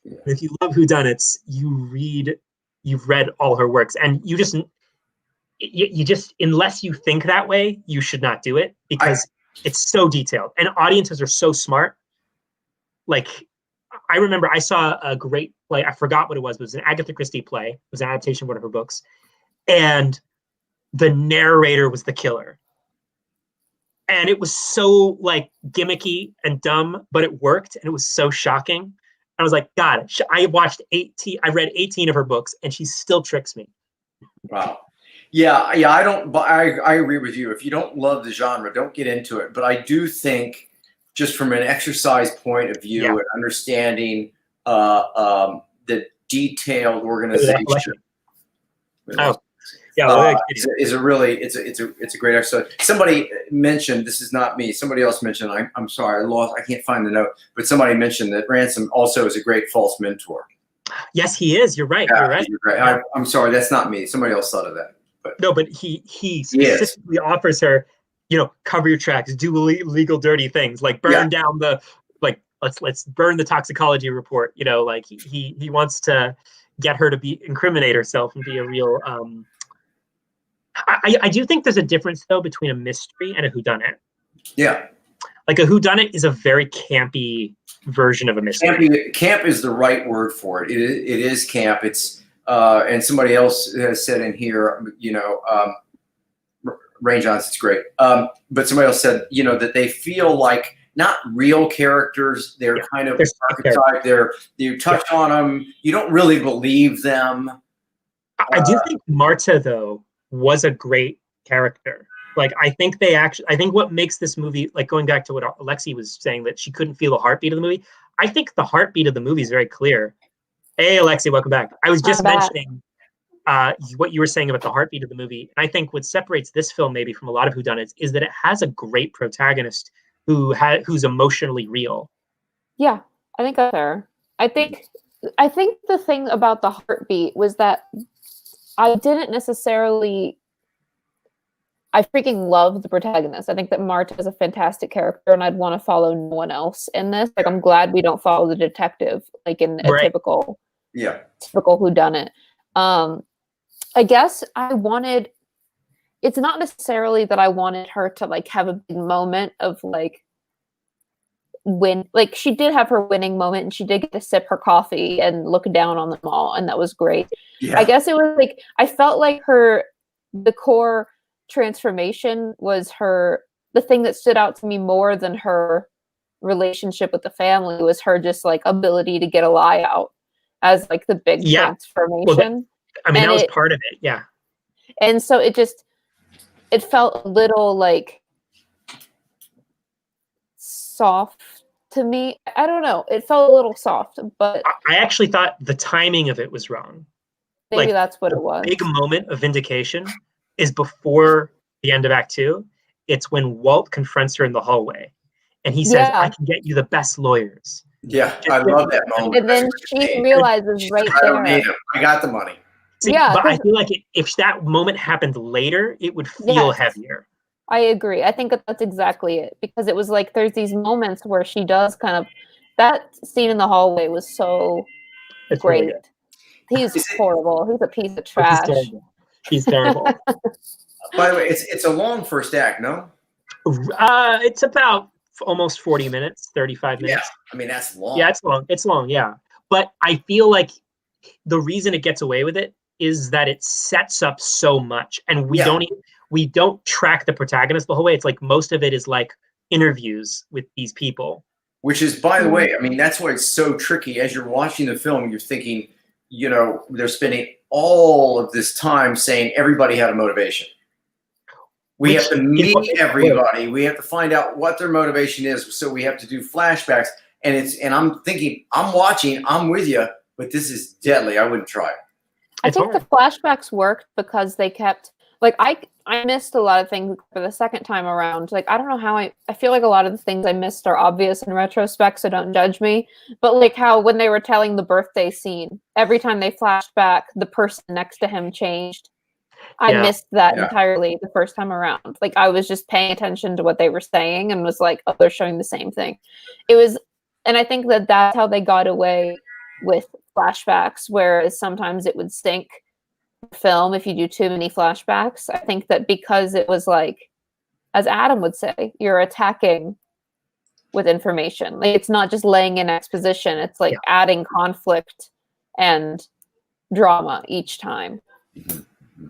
Speaker 2: If you love whodunits, you've read all her works, and you just unless you think that way, you should not do it because it's so detailed and audiences are so smart. Like, I remember I saw a great play. I forgot what it was. It was an Agatha Christie play. It was an adaptation of one of her books. And the narrator was the killer. And it was so like gimmicky and dumb, but it worked. And it was so shocking. I was like, God, I read 18 of her books and she still tricks me.
Speaker 3: Wow. Yeah, I agree with you. If you don't love the genre, don't get into it. But I do think, just from an exercise point of view and understanding the detailed organization, is a really it's a great exercise. Somebody mentioned, this is not me. Somebody else mentioned. I'm sorry, I can't find the note. But somebody mentioned that Ransom also is a great false mentor.
Speaker 2: Yes, he is. You're right.
Speaker 3: Yeah, you're right. I'm sorry, that's not me. Somebody else thought of that.
Speaker 2: But he specifically offers her, you know, cover your tracks, do legal dirty things, like burn down let's burn the toxicology report. You know, like he wants to get her to incriminate herself and be a real. I do think there's a difference though between a mystery and a whodunit. Yeah, like a whodunit is a very campy version of a mystery.
Speaker 3: Camp is the right word for it. It is camp. It's and somebody else has said in here, you know, Rian Johnson's great. But somebody else said, you know, that they feel like not real characters. They're kind of archetype. You touch on them. You don't really believe them.
Speaker 2: I do think Marta, though, was a great character. Like, I think what makes this movie, like going back to what Alexie was saying, that she couldn't feel the heartbeat of the movie. I think the heartbeat of the movie is very clear. Hey, Alexie, welcome back. I was just mentioning what you were saying about the heartbeat of the movie. And I think what separates this film maybe from a lot of whodunits is that it has a great protagonist who's emotionally real.
Speaker 1: Yeah, I think that's fair. I think the thing about the heartbeat was that I didn't necessarily. I freaking love the protagonist. I think that Marta is a fantastic character, and I'd want to follow no one else in this. Like, I'm glad we don't follow the detective, like in a typical whodunit. I guess it's not necessarily that I wanted her to like have a big moment of like win. Like, she did have her winning moment, and she did get to sip her coffee and look down on them all, and that was great. Yeah. I guess it was like, I felt like the core transformation was the thing that stood out to me more than her relationship with the family was her just like ability to get a lie out as like the big transformation.
Speaker 2: Well, that was part of it. Yeah.
Speaker 1: And so it felt a little like soft to me. I don't know. It felt a little soft, but
Speaker 2: I actually thought the timing of it was wrong.
Speaker 1: Maybe like, that's what it was.
Speaker 2: Big moment of vindication is before the end of Act 2. It's when Walt confronts her in the hallway, and he says, "I can get you the best lawyers."
Speaker 3: Yeah, I love that moment.
Speaker 1: And then she realizes right
Speaker 3: I don't
Speaker 1: there.
Speaker 3: need him. I got the money.
Speaker 2: See,
Speaker 1: Yeah,
Speaker 2: but I
Speaker 1: 'cause-
Speaker 2: feel like if that moment happened later, it would feel
Speaker 1: Yes.
Speaker 2: heavier.
Speaker 1: I agree. I think that that's exactly it, because it was like there's these moments where she does kind of, that scene in the hallway was so
Speaker 2: It's really
Speaker 1: great.
Speaker 2: good.
Speaker 1: He's horrible. He's a piece of
Speaker 2: Oh,
Speaker 1: trash.
Speaker 2: he's terrible. He's terrible.
Speaker 3: By the way, it's a long first act, no?
Speaker 2: It's about almost 40 minutes, 35 minutes.
Speaker 3: Yeah, I mean that's long.
Speaker 2: Yeah, it's long. It's long, yeah. But I feel like the reason it gets away with it is that it sets up so much, and we don't track the protagonist the whole way. It's like most of it is like interviews with these people.
Speaker 3: Which is, by the way, I mean that's why it's so tricky. As you're watching the film, you're thinking, you know, they're spending all of this time saying everybody had a motivation. We have to meet everybody. We have to find out what their motivation is. So we have to do flashbacks. And I'm thinking, I'm watching, I'm with you, but this is deadly. I wouldn't try it.
Speaker 1: I think the flashbacks worked because they kept, like, I missed a lot of things for the second time around. Like, I don't know how I feel like a lot of the things I missed are obvious in retrospect, so don't judge me. But like how when they were telling the birthday scene, every time they flashed back, the person next to him changed. I missed that entirely the first time around. Like, I was just paying attention to what they were saying and was like, oh, they're showing the same thing. It was, and I think that that's how they got away with flashbacks, whereas sometimes it would sink film if you do too many flashbacks. I think that because it was like, as Adam would say, you're attacking with information. Like, it's not just laying in exposition. It's like adding conflict and drama each time.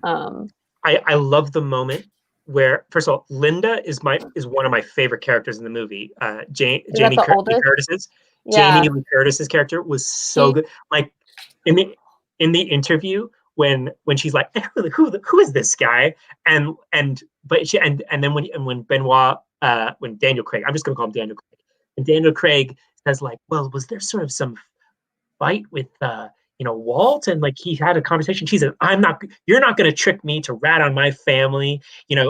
Speaker 2: I love the moment where, first of all, Linda is one of my favorite characters in the movie. Jamie Lee Curtis's character was so good. Like in the interview when she's like, who is this guy? And then when Benoit when Daniel Craig, I'm just gonna call him Daniel Craig, and Daniel Craig says like, well, was there sort of some fight with Walt, and like he had a conversation. She said, you're not going to trick me to rat on my family.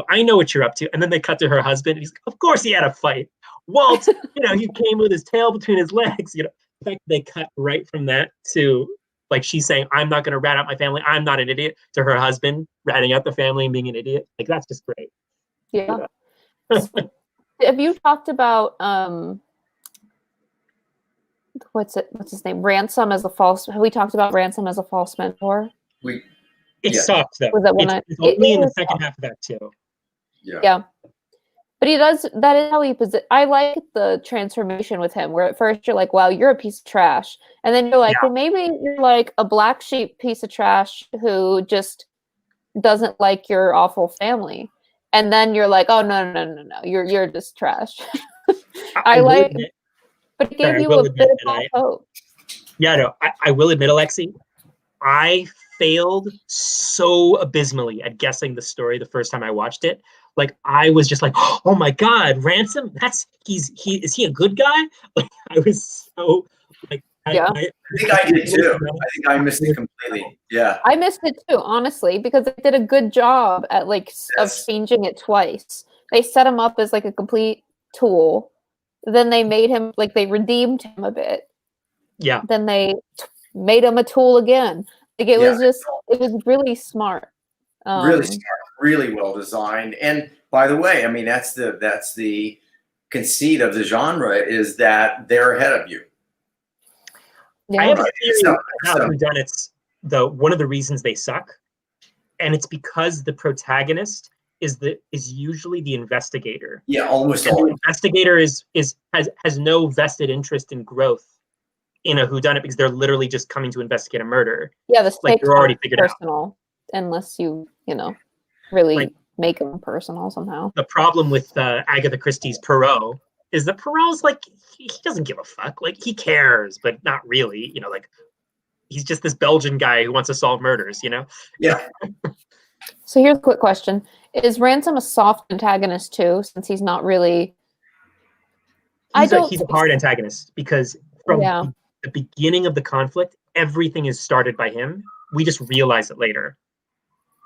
Speaker 2: I know what you're up to. And then they cut to her husband. And he's like, of course he had a fight. Walt, he came with his tail between his legs. In fact, they cut right from that to like, she's saying, I'm not going to rat out my family. I'm not an idiot, to her husband ratting out the family and being an idiot. Like, that's just great.
Speaker 1: Yeah. Have you talked about, what's his name? Ransom as a false. Have we talked about Ransom as a false mentor?
Speaker 2: It sucks though.
Speaker 1: Was that one?
Speaker 2: It's only in the second half of that too.
Speaker 1: Yeah. But he does. That is how he I like the transformation with him, where at first you're like, "Wow, you're a piece of trash," and then you're like, "Well, maybe you're like a black sheep piece of trash who just doesn't like your awful family," and then you're like, "Oh no, you're just trash." I like. But it gave you a bit of hope.
Speaker 2: Yeah, no, I will admit, Alexie, I failed so abysmally at guessing the story the first time I watched it. Like, I was just like, oh my God, Ransom, is he a good guy? Like, I was so like,
Speaker 3: I think I did too. I think I missed it completely. Yeah.
Speaker 1: I missed it too, honestly, because they did a good job at of changing it twice. They set him up as like a complete tool. Then they made him, like, they redeemed him a bit.
Speaker 2: Yeah.
Speaker 1: Then they made him a tool again. Like, it was really smart.
Speaker 3: Really smart, really well designed. And by the way, I mean, that's the conceit of the genre, is that they're ahead of you.
Speaker 2: Yeah. I have a theory about whodunits, though. One of the reasons they suck, and it's because the protagonist is usually the investigator.
Speaker 3: Yeah, almost always.
Speaker 2: The investigator has no vested interest in growth in a whodunit, because they're literally just coming to investigate a murder.
Speaker 1: Yeah, the stakes
Speaker 2: they're already figured
Speaker 1: personal, unless you really make them personal somehow.
Speaker 2: The problem with Agatha Christie's Poirot is that Poirot's like, he doesn't give a fuck. Like, he cares, but not really. Like, he's just this Belgian guy who wants to solve murders.
Speaker 3: Yeah.
Speaker 1: So here's a quick question. Is Ransom a soft antagonist too, since he's not really...
Speaker 2: He's a hard antagonist, because from the beginning of the conflict, everything is started by him. We just realize it later.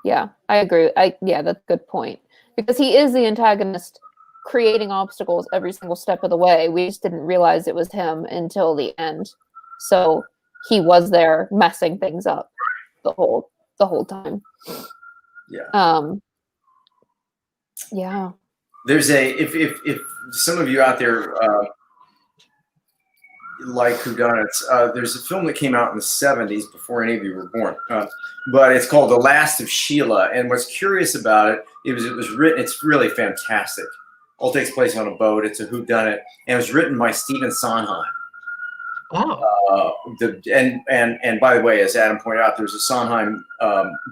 Speaker 1: Yeah, I agree. That's a good point. because he is the antagonist creating obstacles every single step of the way. We just didn't realize it was him until the end. So he was there messing things up the whole time.
Speaker 3: Yeah.
Speaker 1: Yeah.
Speaker 3: There's if some of you out there like whodunits, there's a film that came out in the 70s before any of you were born, but it's called The Last of Sheila. And what's curious about it, it was written. It's really fantastic. All takes place on a boat. It's a whodunit, and it was written by Stephen Sondheim.
Speaker 2: Oh.
Speaker 3: And by the way, as Adam pointed out, there's a Sondheim.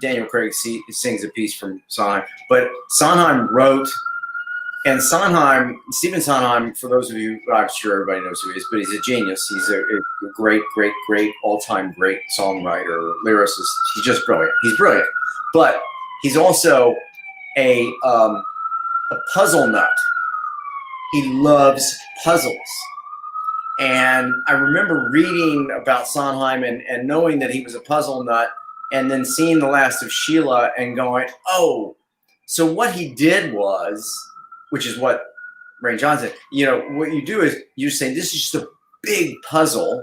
Speaker 3: Daniel Craig sings a piece from Sondheim, but Sondheim wrote. And Stephen Sondheim, for those of you, I'm sure everybody knows who he is, but he's a genius. He's a great, all-time great songwriter, lyricist. He's just brilliant. He's brilliant. But he's also a puzzle nut. He loves puzzles. And I remember reading about Sondheim and knowing that he was a puzzle nut, and then seeing The Last of Sheila and going, oh, so what he did was, which is what Rian Johnson, what you do is you say, this is just a big puzzle,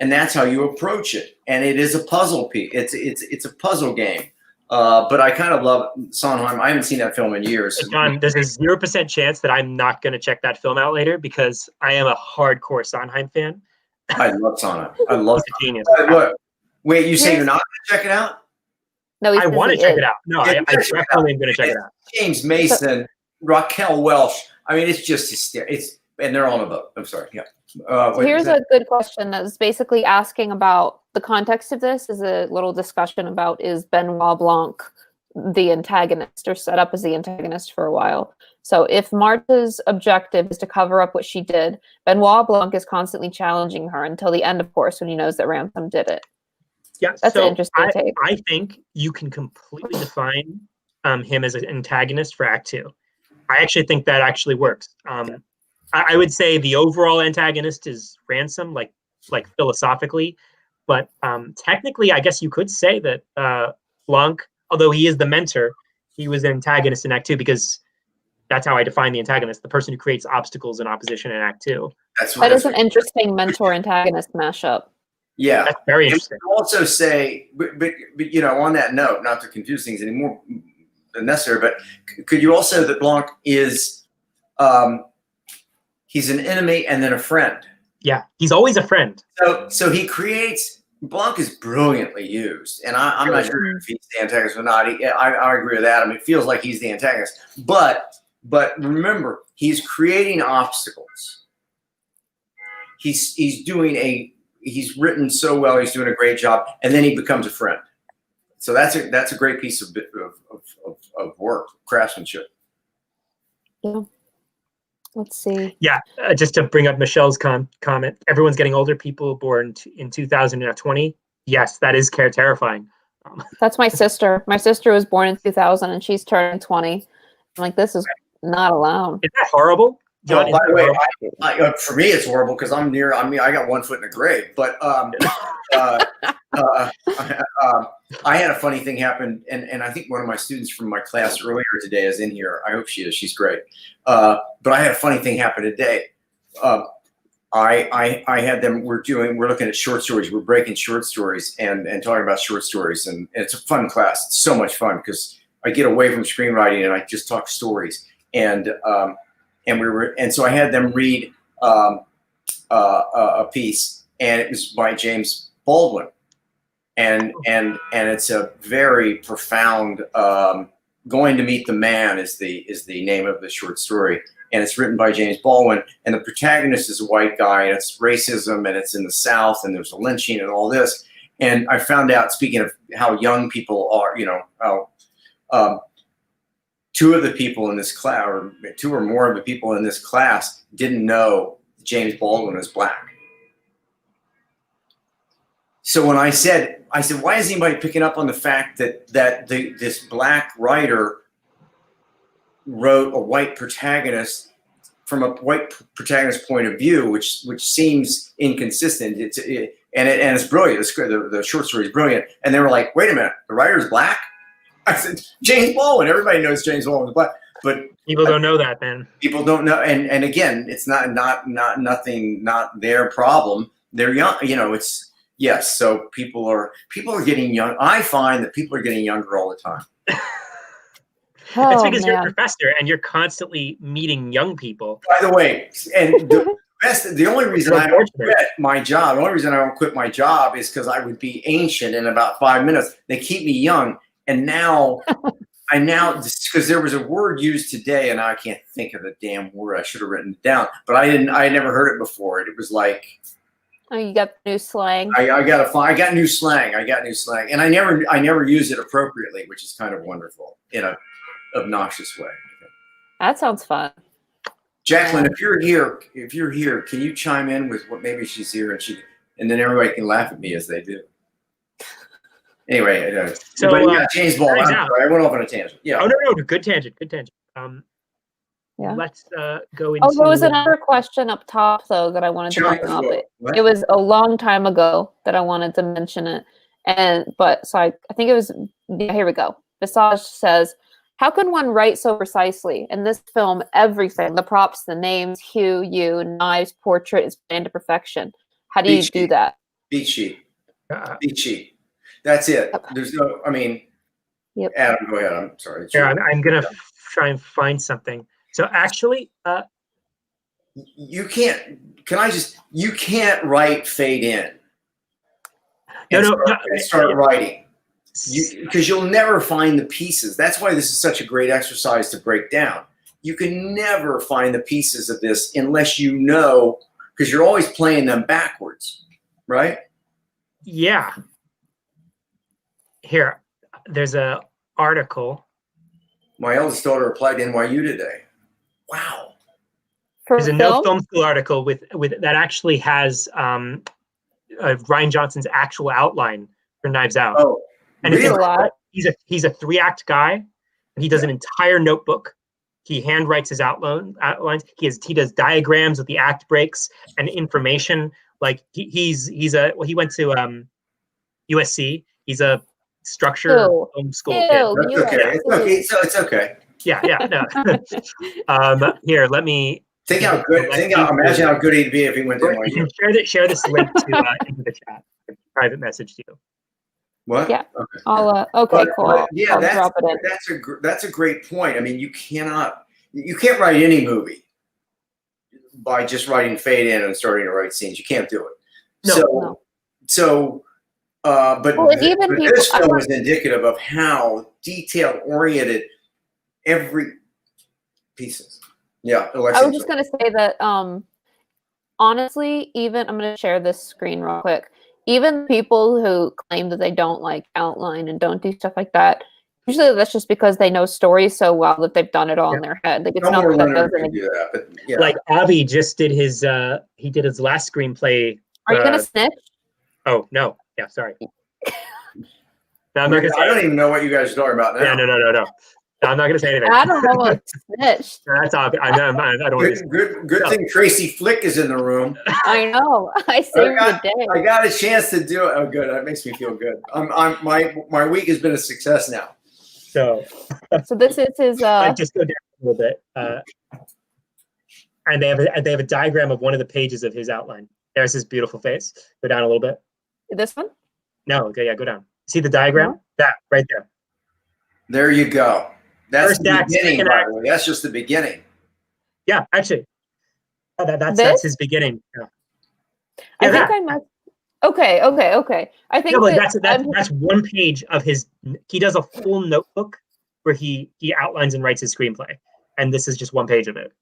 Speaker 3: and that's how you approach it. And it is a puzzle piece. It's a puzzle game. But I kind of love Sondheim. I haven't seen that film in years.
Speaker 2: John, there's a 0% chance that I'm not going to check that film out later because I am a hardcore Sondheim fan.
Speaker 3: I love Sondheim. I love
Speaker 2: genius.
Speaker 3: Look, wait, you say you're not going to check it out?
Speaker 1: No,
Speaker 2: I want to check it out. No, I definitely am going to check it out.
Speaker 3: James Mason, Raquel Welch. I mean, it's just hysterical. And they're on a boat. I'm sorry. Yeah.
Speaker 1: So here's a good question that's basically asking about the context of this. Is a little discussion about, is Benoit Blanc the antagonist or set up as the antagonist for a while? So if Marta's objective is to cover up what she did, Benoit Blanc is constantly challenging her until the end, of course, when he knows that Ransom did it.
Speaker 2: Yeah,
Speaker 1: that's an interesting take.
Speaker 2: I think you can completely define him as an antagonist for Act 2. I actually think that actually works. I would say the overall antagonist is Ransom, like philosophically, but technically, I guess you could say that Blanc, although he is the mentor, he was an antagonist in Act 2 because that's how I define the antagonist, the person who creates obstacles and opposition in Act 2.
Speaker 1: That is an interesting mentor-antagonist mashup.
Speaker 3: Yeah,
Speaker 2: that's very interesting.
Speaker 3: You also say, but on that note, not to confuse things anymore than necessary, but could you also that Blanc is he's an enemy and then a friend.
Speaker 2: Yeah, he's always a friend.
Speaker 3: So he creates. Blanc is brilliantly used, and I'm not sure if he's the antagonist or not. I agree with Adam. It feels like he's the antagonist, but remember, he's creating obstacles. He's written so well. He's doing a great job, and then he becomes a friend. So that's a great piece of work, craftsmanship.
Speaker 1: Yeah. Let's see.
Speaker 2: Yeah, just to bring up Michelle's comment, everyone's getting older. People born in 2020. Yes, that is terrifying.
Speaker 1: That's my sister. My sister was born in 2000, and she's turning 20. I'm like, this is not allowed.
Speaker 2: Is that horrible? John,
Speaker 3: by the way, for me, it's horrible because I got 1 foot in the grave. But I had a funny thing happen, and I think one of my students from my class earlier today is in here. I hope she is. She's great. But I had a funny thing happen today. I had them. We're looking at short stories. We're breaking short stories and talking about short stories, and it's a fun class. It's so much fun because I get away from screenwriting and I just talk stories. And so I had them read a piece, and it was by James Baldwin, and it's a very profound. Going to Meet the Man is the name of the short story, and it's written by James Baldwin, and the protagonist is a white guy, and it's racism, and it's in the South, and there's a lynching and all this. And I found out, speaking of how young people are, how two of the people in this class, or two or more of the people in this class, didn't know James Baldwin was black. So when I said, why is anybody picking up on the fact that this black writer wrote a white protagonist from a white protagonist point of view, which seems inconsistent. It's brilliant. The short story is brilliant. And they were like, wait a minute, the writer is black? I said, James Baldwin. Everybody knows James Baldwin is black. but
Speaker 2: People don't know that, man.
Speaker 3: people don't know. And again, it's not their problem. They're young, it's, yes. So people are getting young. I find that people are getting younger all the time.
Speaker 2: It's because you're a professor and you're constantly meeting young people.
Speaker 3: By the way, and the only reason I don't quit my job, is because I would be ancient in about 5 minutes. They keep me young, and now because there was a word used today, and I can't think of the damn word. I should have written it down, but I didn't. I had never heard it before. It was like,
Speaker 1: oh, you got new slang.
Speaker 3: I got new slang. And I never use it appropriately, which is kind of wonderful in a obnoxious way.
Speaker 1: That sounds fun.
Speaker 3: Jacqueline, if you're here, can you chime in with what maybe she's here and then everybody can laugh at me as they do. Anyway, James Ball. I went off on a tangent. Yeah.
Speaker 2: Oh no, good tangent.
Speaker 1: Yeah.
Speaker 2: Let's go into.
Speaker 1: Oh, there was another question up top though that I wanted to bring up. It was a long time ago that I wanted to mention it, I think it was. Yeah, here we go. Visage says, how can one write so precisely? In this film, everything, the props, the names, hue, knives, portrait is planned to perfection. How do you do that?
Speaker 3: Beat sheet. That's it. There's no,
Speaker 1: Yep.
Speaker 3: Adam, go ahead. I'm sorry.
Speaker 2: Yeah, I'm going to try and find something. So actually,
Speaker 3: you can't write fade in. Start writing. Because you'll never find the pieces. That's why this is such a great exercise to break down. You can never find the pieces of this unless you know, because you're always playing them backwards, right?
Speaker 2: Yeah. Here, there's a article.
Speaker 3: My eldest daughter applied to NYU today. Wow.
Speaker 2: There's a no film school article with that actually has Rian Johnson's actual outline for Knives Out.
Speaker 3: Oh.
Speaker 2: And
Speaker 3: really?
Speaker 2: He's a 3-act guy, and he does an entire notebook. He handwrites his outlines. He does diagrams with the act breaks and information. Like he went to USC. He's a structure film school kid.
Speaker 3: That's okay. It's okay. So it's okay.
Speaker 2: Yeah. No. Here, let me
Speaker 3: imagine how good he'd be if he went to NYU.
Speaker 2: You can share this link into the chat. Private message to you.
Speaker 3: What?
Speaker 1: Yeah.
Speaker 3: Okay.
Speaker 1: I'll cool.
Speaker 3: Yeah,
Speaker 1: drop it in.
Speaker 3: That's a great point. You can't write any movie by just writing fade in and starting to write scenes. You can't do it. But this film is indicative of how detail oriented every piece is. Yeah. Alexie,
Speaker 1: I was just gonna say that honestly, I'm gonna share this screen real quick. Even people who claim that they don't like outline and don't do stuff like that, usually that's just because they know stories so well that they've done it all in their head. Like it's not that doesn't
Speaker 3: do that, but yeah.
Speaker 2: Like Avi just did his last screenplay.
Speaker 1: Are you gonna snitch?
Speaker 2: Oh no. Yeah, sorry. No,
Speaker 3: I'm not gonna say I don't even know what you guys are talking about now.
Speaker 2: Yeah, no. I'm not gonna say anything.
Speaker 1: I don't know what snitched.
Speaker 2: That's obvious. I don't.
Speaker 3: Good thing Tracy Flick is in the room.
Speaker 1: I know. I saved the day.
Speaker 3: I got a chance to do it. Oh, good. That makes me feel good. My week has been a success now.
Speaker 2: So
Speaker 1: this is his.
Speaker 2: I just go down a little bit, and they have a diagram of one of the pages of his outline. There's his beautiful face. Go down a little bit.
Speaker 1: This one?
Speaker 2: No. Okay. Yeah. Go down. See the diagram? No. That right there.
Speaker 3: There you go. That's
Speaker 2: First
Speaker 3: the beginning, by the way. That's just the beginning.
Speaker 2: Yeah, actually. That's his beginning. Yeah.
Speaker 1: I think I must. Okay. I think
Speaker 2: that's one page of his. He does a full notebook where he outlines and writes his screenplay, and this is just one page of it.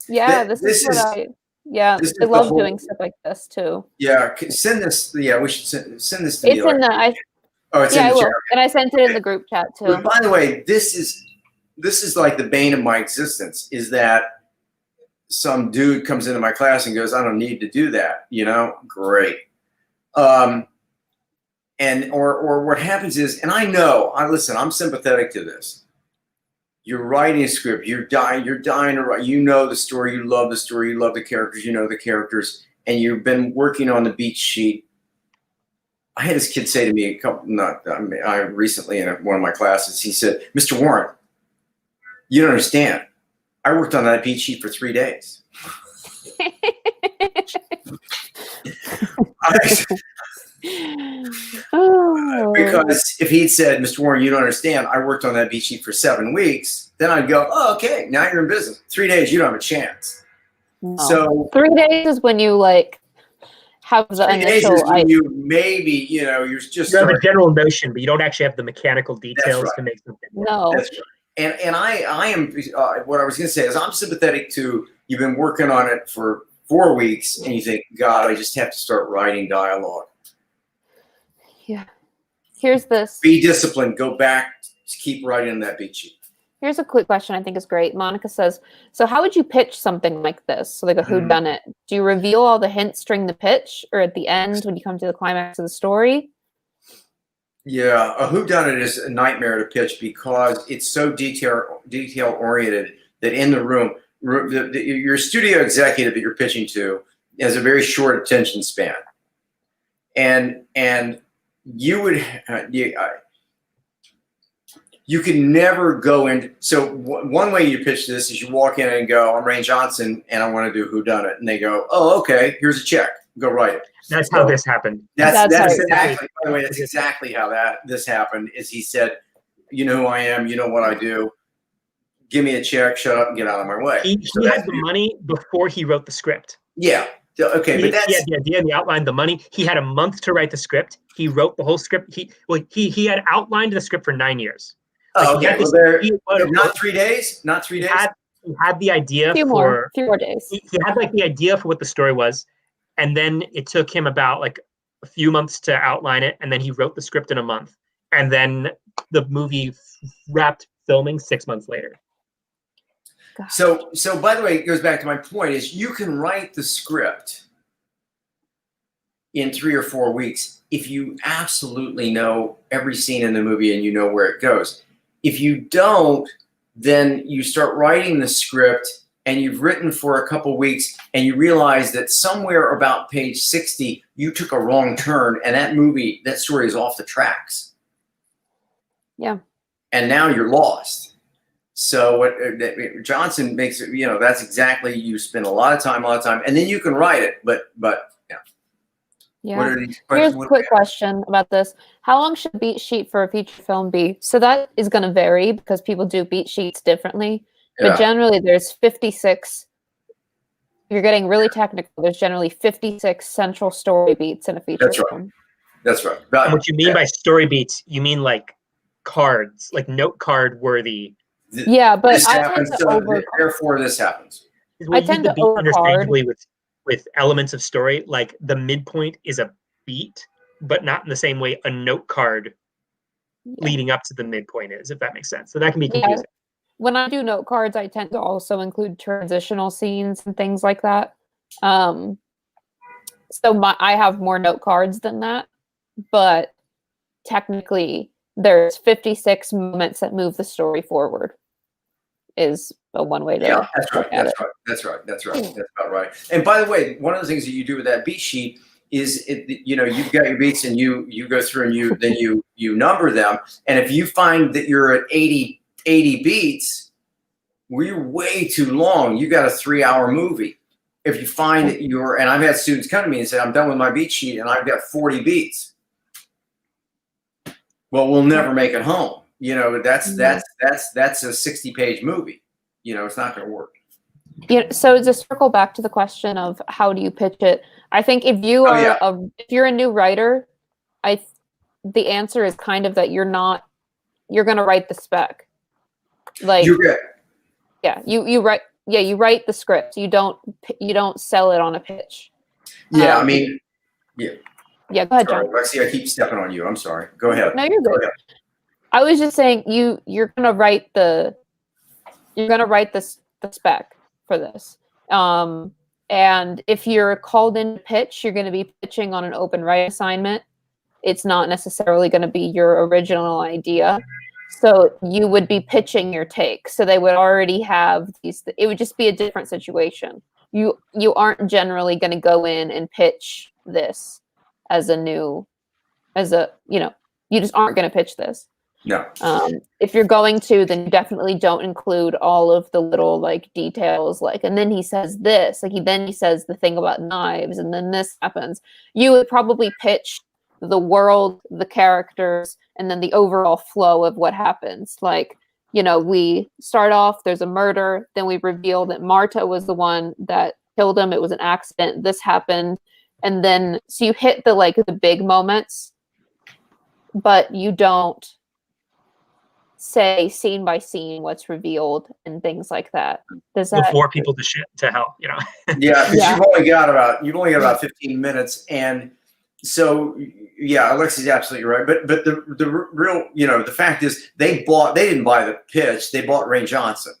Speaker 1: Yeah, this is what I. Yeah, I love doing stuff like this too.
Speaker 3: Yeah, send this. Yeah, we should send this to me.
Speaker 1: It's in the.
Speaker 3: It's in the chat.
Speaker 1: And I sent it in the group chat too.
Speaker 3: But by the way, this is like the bane of my existence. Is that some dude comes into my class and goes, "I don't need to do that." Great. Or what happens is, and listen, I'm sympathetic to this. You're writing a script, you're dying to write, the story, you love the story, you love the characters, the characters, and you've been working on the beat sheet. I had this kid say to me recently in one of my classes, he said, "Mr. Warren, You don't understand. I worked on that beat sheet for 3 days.
Speaker 1: Oh.
Speaker 3: Because if he'd said, Mr. Warren, you don't understand, I worked on that beat sheet for 7 weeks, then I'd go, oh, okay, now you're in business. 3 days, you don't have a chance.
Speaker 1: No.
Speaker 3: So
Speaker 1: 3 days is when you like have the
Speaker 3: 3 days
Speaker 1: initial
Speaker 3: is when you maybe, you're just
Speaker 2: You have a general notion, but you don't actually have the mechanical details
Speaker 3: right.
Speaker 2: to make something work.
Speaker 1: No.
Speaker 3: That's right. And I am, what I was going to say is I'm sympathetic to, you've been working on it for 4 weeks and you think, God, I just have to start writing dialogue.
Speaker 1: Yeah. Here's this.
Speaker 3: Be disciplined. Go back. Keep writing that beat sheet.
Speaker 1: Here's a quick question I think is great. Monica says, so how would you pitch something like this? So like a whodunit. Do you reveal all the hints during the pitch or at the end when you come to the climax of the story?
Speaker 3: Yeah, a whodunit is a nightmare to pitch because it's so detail oriented that in the room, your studio executive that you're pitching to has a very short attention span, and you would you can never go in. So one way you pitch this is you walk in and go, I'm Rian Johnson and I want to do whodunit, and they go, oh, okay, here's a check, go write it.
Speaker 2: That's how this happened.
Speaker 3: That's
Speaker 1: how
Speaker 3: exactly. By the way, that's exactly how this happened. Is he said, you know who I am, you know what I do. Give me a check, shut up, and get out of my way.
Speaker 2: He had the money before he wrote the script.
Speaker 3: Yeah. Okay, but
Speaker 2: he had the idea, he outlined the money. He had a month to write the script. He wrote the whole script. He had outlined the script for 9 years.
Speaker 3: Oh, okay. Not 3 days. Not 3 days.
Speaker 2: He had the idea
Speaker 1: a few more days.
Speaker 2: He had like the idea for what the story was, and then it took him about like a few months to outline it, and then he wrote the script in a month, and then the movie wrapped filming 6 months later.
Speaker 1: God.
Speaker 3: So by the way, it goes back to my point: is you can write the script in 3 or 4 weeks if you absolutely know every scene in the movie and you know where it goes. If you don't, then you start writing the script and you've written for a couple weeks and you realize that somewhere about page 60, you took a wrong turn and that story is off the tracks.
Speaker 1: Yeah. And
Speaker 3: now you're lost. So what Johnson makes it, that's exactly, you spend a lot of time, and then you can write it, but yeah.
Speaker 1: Yeah. Here's a quick question about this. How long should a beat sheet for a feature film be? So that is going to vary because people do beat sheets differently. But generally, there's 56. If you're getting really technical, there's generally 56 central story beats in a feature film.
Speaker 3: That's right.
Speaker 2: And what you mean by story beats, you mean like cards, like note card worthy.
Speaker 1: Yeah, but
Speaker 3: this happens, therefore this happens.
Speaker 1: I tend to
Speaker 2: understandably with elements of story, like the midpoint is a beat, but not in the same way a note card leading up to the midpoint is, if that makes sense. So that can be confusing.
Speaker 1: When I do note cards, I tend to also include transitional scenes and things like that. So I have more note cards than that, but technically there's 56 moments that move the story forward is a one way to
Speaker 3: that's about right. And by the way, one of the things that you do with that beat sheet is you've got your beats and you go through and you number them, and if you find that you're at 80 beats, you're way too long, you got a 3-hour movie. If you find that and I've had students come to me and say, I'm done with my beat sheet and I've got 40 beats. Well, we'll never make it home. That's a 60-page movie. It's not going to work.
Speaker 1: Yeah. So to circle back to the question of how do you pitch it, I think if you are if you're a new writer, the answer is kind of that you're going to write the spec. Like you write. Yeah, you write the script. You don't sell it on a pitch.
Speaker 3: Yeah,
Speaker 1: Yeah, go ahead,
Speaker 3: sorry,
Speaker 1: John.
Speaker 3: Alexie, I keep stepping on you. I'm sorry. Go ahead.
Speaker 1: No, you're good. I was just saying you're gonna write the spec for this. And if you're called in to pitch, you're gonna be pitching on an open write assignment. It's not necessarily gonna be your original idea. So you would be pitching your take. So they would already have these. It would just be a different situation. You aren't generally gonna go in and pitch this you just aren't going to pitch this.
Speaker 3: No.
Speaker 1: If you're going to, then you definitely don't include all of the little like details, like, and then he says this, like then he says the thing about knives, and then this happens. You would probably pitch the world, the characters, and then the overall flow of what happens. Like, you know, we start off, there's a murder, then we reveal that Marta was the one that killed him. It was an accident. This happened. And then, so you hit the, like, the big moments, but you don't say scene by scene what's revealed and things like that. Does that
Speaker 2: before people to hell, you know?
Speaker 3: Yeah, because you've only got about 15 minutes, and so yeah, Alexie's absolutely right. But the real, you know, the fact is they didn't buy the pitch, they bought Rian Johnson.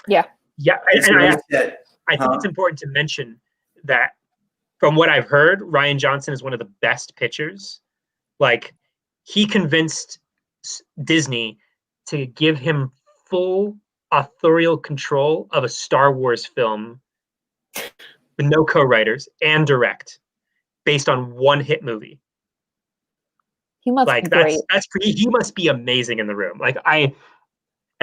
Speaker 2: Yeah, and
Speaker 3: So
Speaker 2: I
Speaker 3: I
Speaker 2: think it's important to mention that from what I've heard, Rian Johnson is one of the best pitchers. Like, he convinced Disney to give him full authorial control of a Star Wars film with no co-writers and direct, based on one hit movie.
Speaker 1: he must
Speaker 2: Like,
Speaker 1: be great.
Speaker 2: that's pretty. He must be amazing in the room. Like, and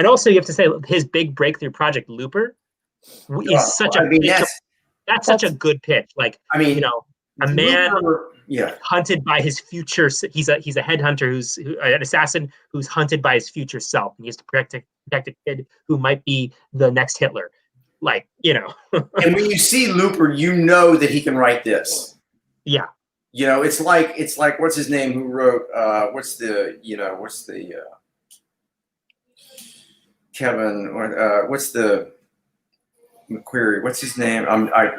Speaker 2: also you have to say his big breakthrough project, Looper, is such a that's such a good pitch. Like,
Speaker 3: I mean,
Speaker 2: you know, a man
Speaker 3: Looper,
Speaker 2: hunted by his future. He's a headhunter an assassin who's hunted by his future self, and he has to protect a kid who might be the next Hitler. Like, you know.
Speaker 3: and when you see Looper, you know that he can write this.
Speaker 2: Yeah.
Speaker 3: You know, it's like what's his name who wrote Kevin, what's the McQuarrie, what's his name?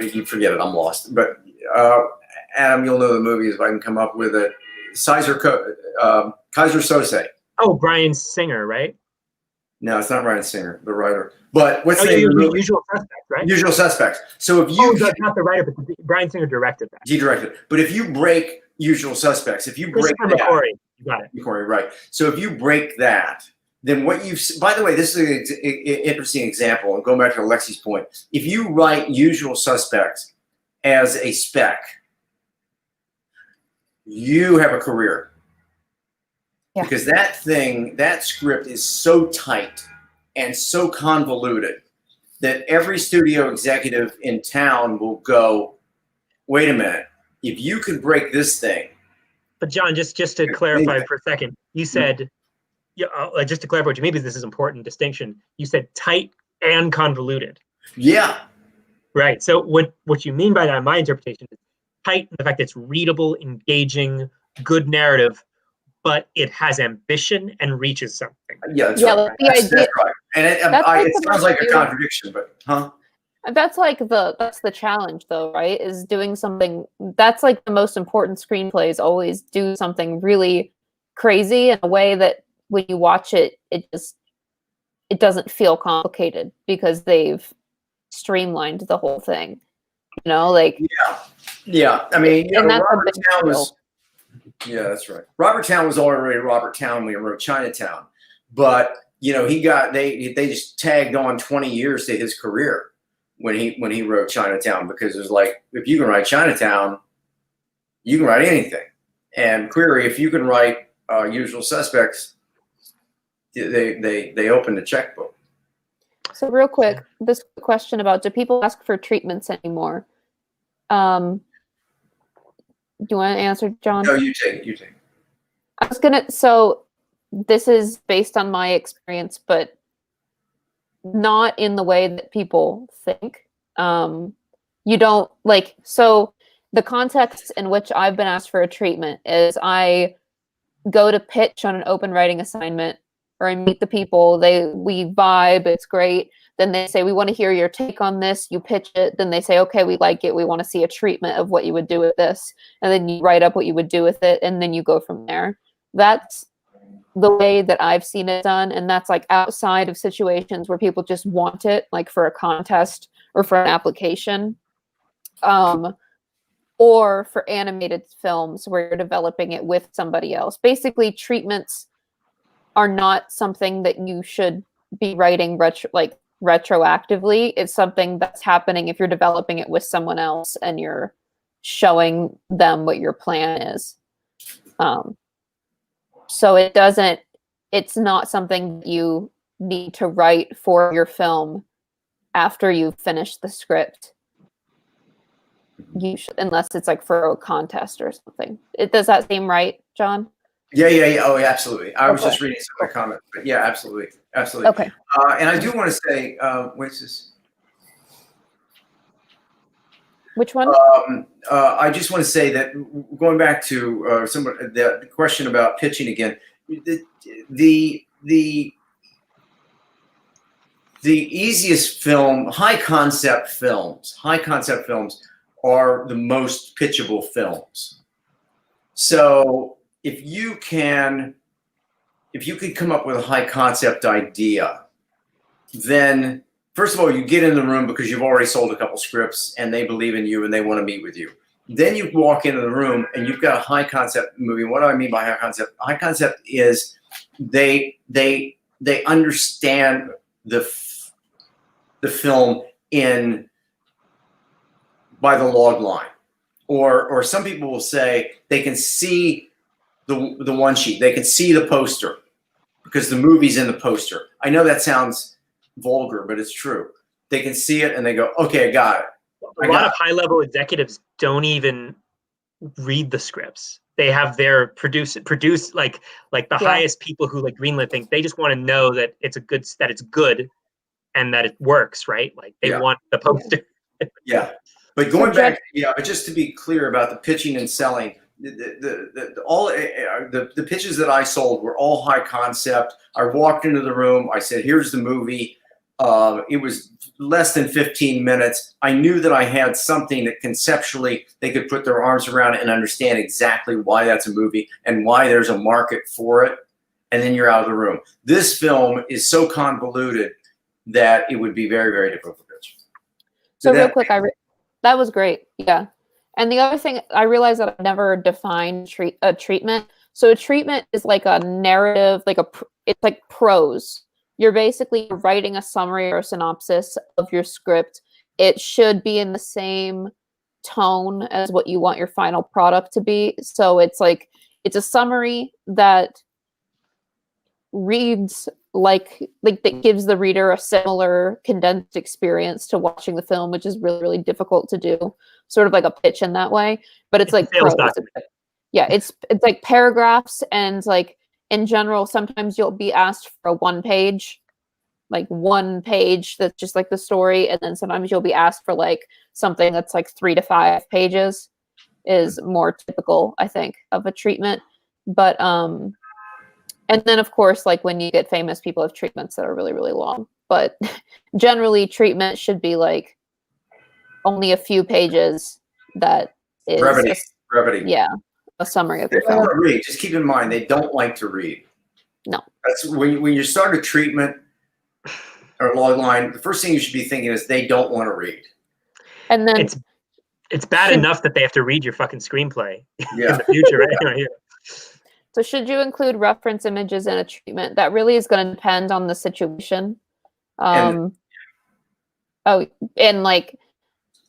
Speaker 3: You forget it, I'm lost. But Adam, you'll know the movie if I can come up with it. Kaiser Sose.
Speaker 2: Oh, Bryan Singer, right?
Speaker 3: No, it's not Bryan Singer, the writer. But what's the
Speaker 2: Usual Suspects, right?
Speaker 3: Usual Suspects. So if you
Speaker 2: that's not the writer, but Bryan Singer directed that.
Speaker 3: He directed. But if you break Usual Suspects, if you break that,
Speaker 2: McQuarrie, you got it.
Speaker 3: McQuarrie, right? So if you break that, then what you, by the way, this is an interesting example. And going back to Alexie's point, if you write Usual Suspects as a spec, you have a career. Yeah. Because that script is so tight and so convoluted that every studio executive in town will go, wait a minute, if you could break this thing.
Speaker 2: But John, just to clarify for a second, you said, just to clarify, maybe this is an important distinction. You said tight and convoluted.
Speaker 3: Yeah.
Speaker 2: Right. So what you mean by that, in my interpretation, is tight in the fact that it's readable, engaging, good narrative, but it has ambition and reaches something.
Speaker 3: Yeah, that's right. That's right. And it sounds like a contradiction, but
Speaker 1: That's the challenge, though, right? Is doing something that's like the most important screenplays always do something really crazy in a way that when you watch it, it doesn't feel complicated because they've streamlined the whole thing. You know, like
Speaker 3: yeah. I mean, you know,
Speaker 1: Robert Towne was.
Speaker 3: Yeah, that's right. Robert Towne was already Robert Towne when he wrote Chinatown, but you know, they just tagged on 20 years to his career when he wrote Chinatown, because it was like, if you can write Chinatown, you can write anything. And query, if you can write Usual Suspects, they open the checkbook.
Speaker 1: So real quick, this question about, do people ask for treatments anymore? Do you want to answer, John?
Speaker 3: No, you take.
Speaker 1: I was gonna. So this is based on my experience, but not in the way that people think. You don't like. So the context in which I've been asked for a treatment is I go to pitch on an open writing assignment, or I meet the people. We vibe. It's great. Then they say, we want to hear your take on this. You pitch it. Then they say, okay, we like it. We want to see a treatment of what you would do with this. And then you write up what you would do with it. And then you go from there. That's the way that I've seen it done. And that's like outside of situations where people just want it, like for a contest or for an application. Or for animated films where you're developing it with somebody else. Basically, treatments are not something that you should be writing retroactively. It's something that's happening if you're developing it with someone else and you're showing them what your plan is. So it doesn't, it's not something you need to write for your film after you've finished the script. You should, unless it's like for a contest or something. Does that seem right, John?
Speaker 3: Yeah. Oh, yeah, absolutely. I was
Speaker 1: Okay.
Speaker 3: just reading some of the comments, but yeah, absolutely.
Speaker 1: Okay.
Speaker 3: And I do want to say, what's this?
Speaker 1: Which one?
Speaker 3: I just want to say that going back to the question about pitching again, the easiest film, high concept films are the most pitchable films. So if you could come up with a high concept idea, then first of all, you get in the room because you've already sold a couple scripts and they believe in you and they want to meet with you. Then you walk into the room and you've got a high concept movie. What do I mean by high concept? High concept is they understand the film by the log line, or some people will say they can see the one sheet, they can see the poster because the movie's in the poster. I know that sounds vulgar, but it's true. They can see it and they go, okay, I got it.
Speaker 2: A lot of high-level executives don't even read the scripts. They have their produce like the highest people who like greenlit things. They just want to know that it's good and that it works, right? Like they want the poster.
Speaker 3: Yeah. But going back, but just to be clear about the pitching and selling, the pitches that I sold were all high concept. I walked into the room. I said, "Here's the movie." It was less than 15 minutes. I knew that I had something that conceptually they could put their arms around and understand exactly why that's a movie and why there's a market for it. And then you're out of the room. This film is so convoluted that it would be very, very difficult to pitch.
Speaker 1: So real quick, that was great. Yeah. And the other thing, I realized that I've never defined a treatment. So a treatment is like a narrative, it's like prose. You're basically writing a summary or a synopsis of your script. It should be in the same tone as what you want your final product to be. So it's like, it's a summary that reads like that gives the reader a similar condensed experience to watching the film, which is really, really difficult to do. Sort of like a pitch in that way, but it's like prose. Yeah, it's like paragraphs, and like in general, sometimes you'll be asked for a one page that's just like the story, and then sometimes you'll be asked for like something that's like 3 to 5 pages is more typical, I think, of a treatment. But and then of course, like when you get famous, people have treatments that are really, really long. But generally, treatment should be like only a few pages that is
Speaker 3: brevity.
Speaker 1: Yeah, a summary of
Speaker 3: They
Speaker 1: your
Speaker 3: don't
Speaker 1: film.
Speaker 3: want to read. Just keep in mind, they don't like to read.
Speaker 1: No.
Speaker 3: That's when you start a treatment or log line, the first thing you should be thinking is they don't want to read.
Speaker 1: And then
Speaker 2: it's bad enough that they have to read your fucking screenplay in
Speaker 3: Yeah.
Speaker 2: the future, right? Yeah.
Speaker 1: So should you include reference images in a treatment? That really is going to depend on the situation. And like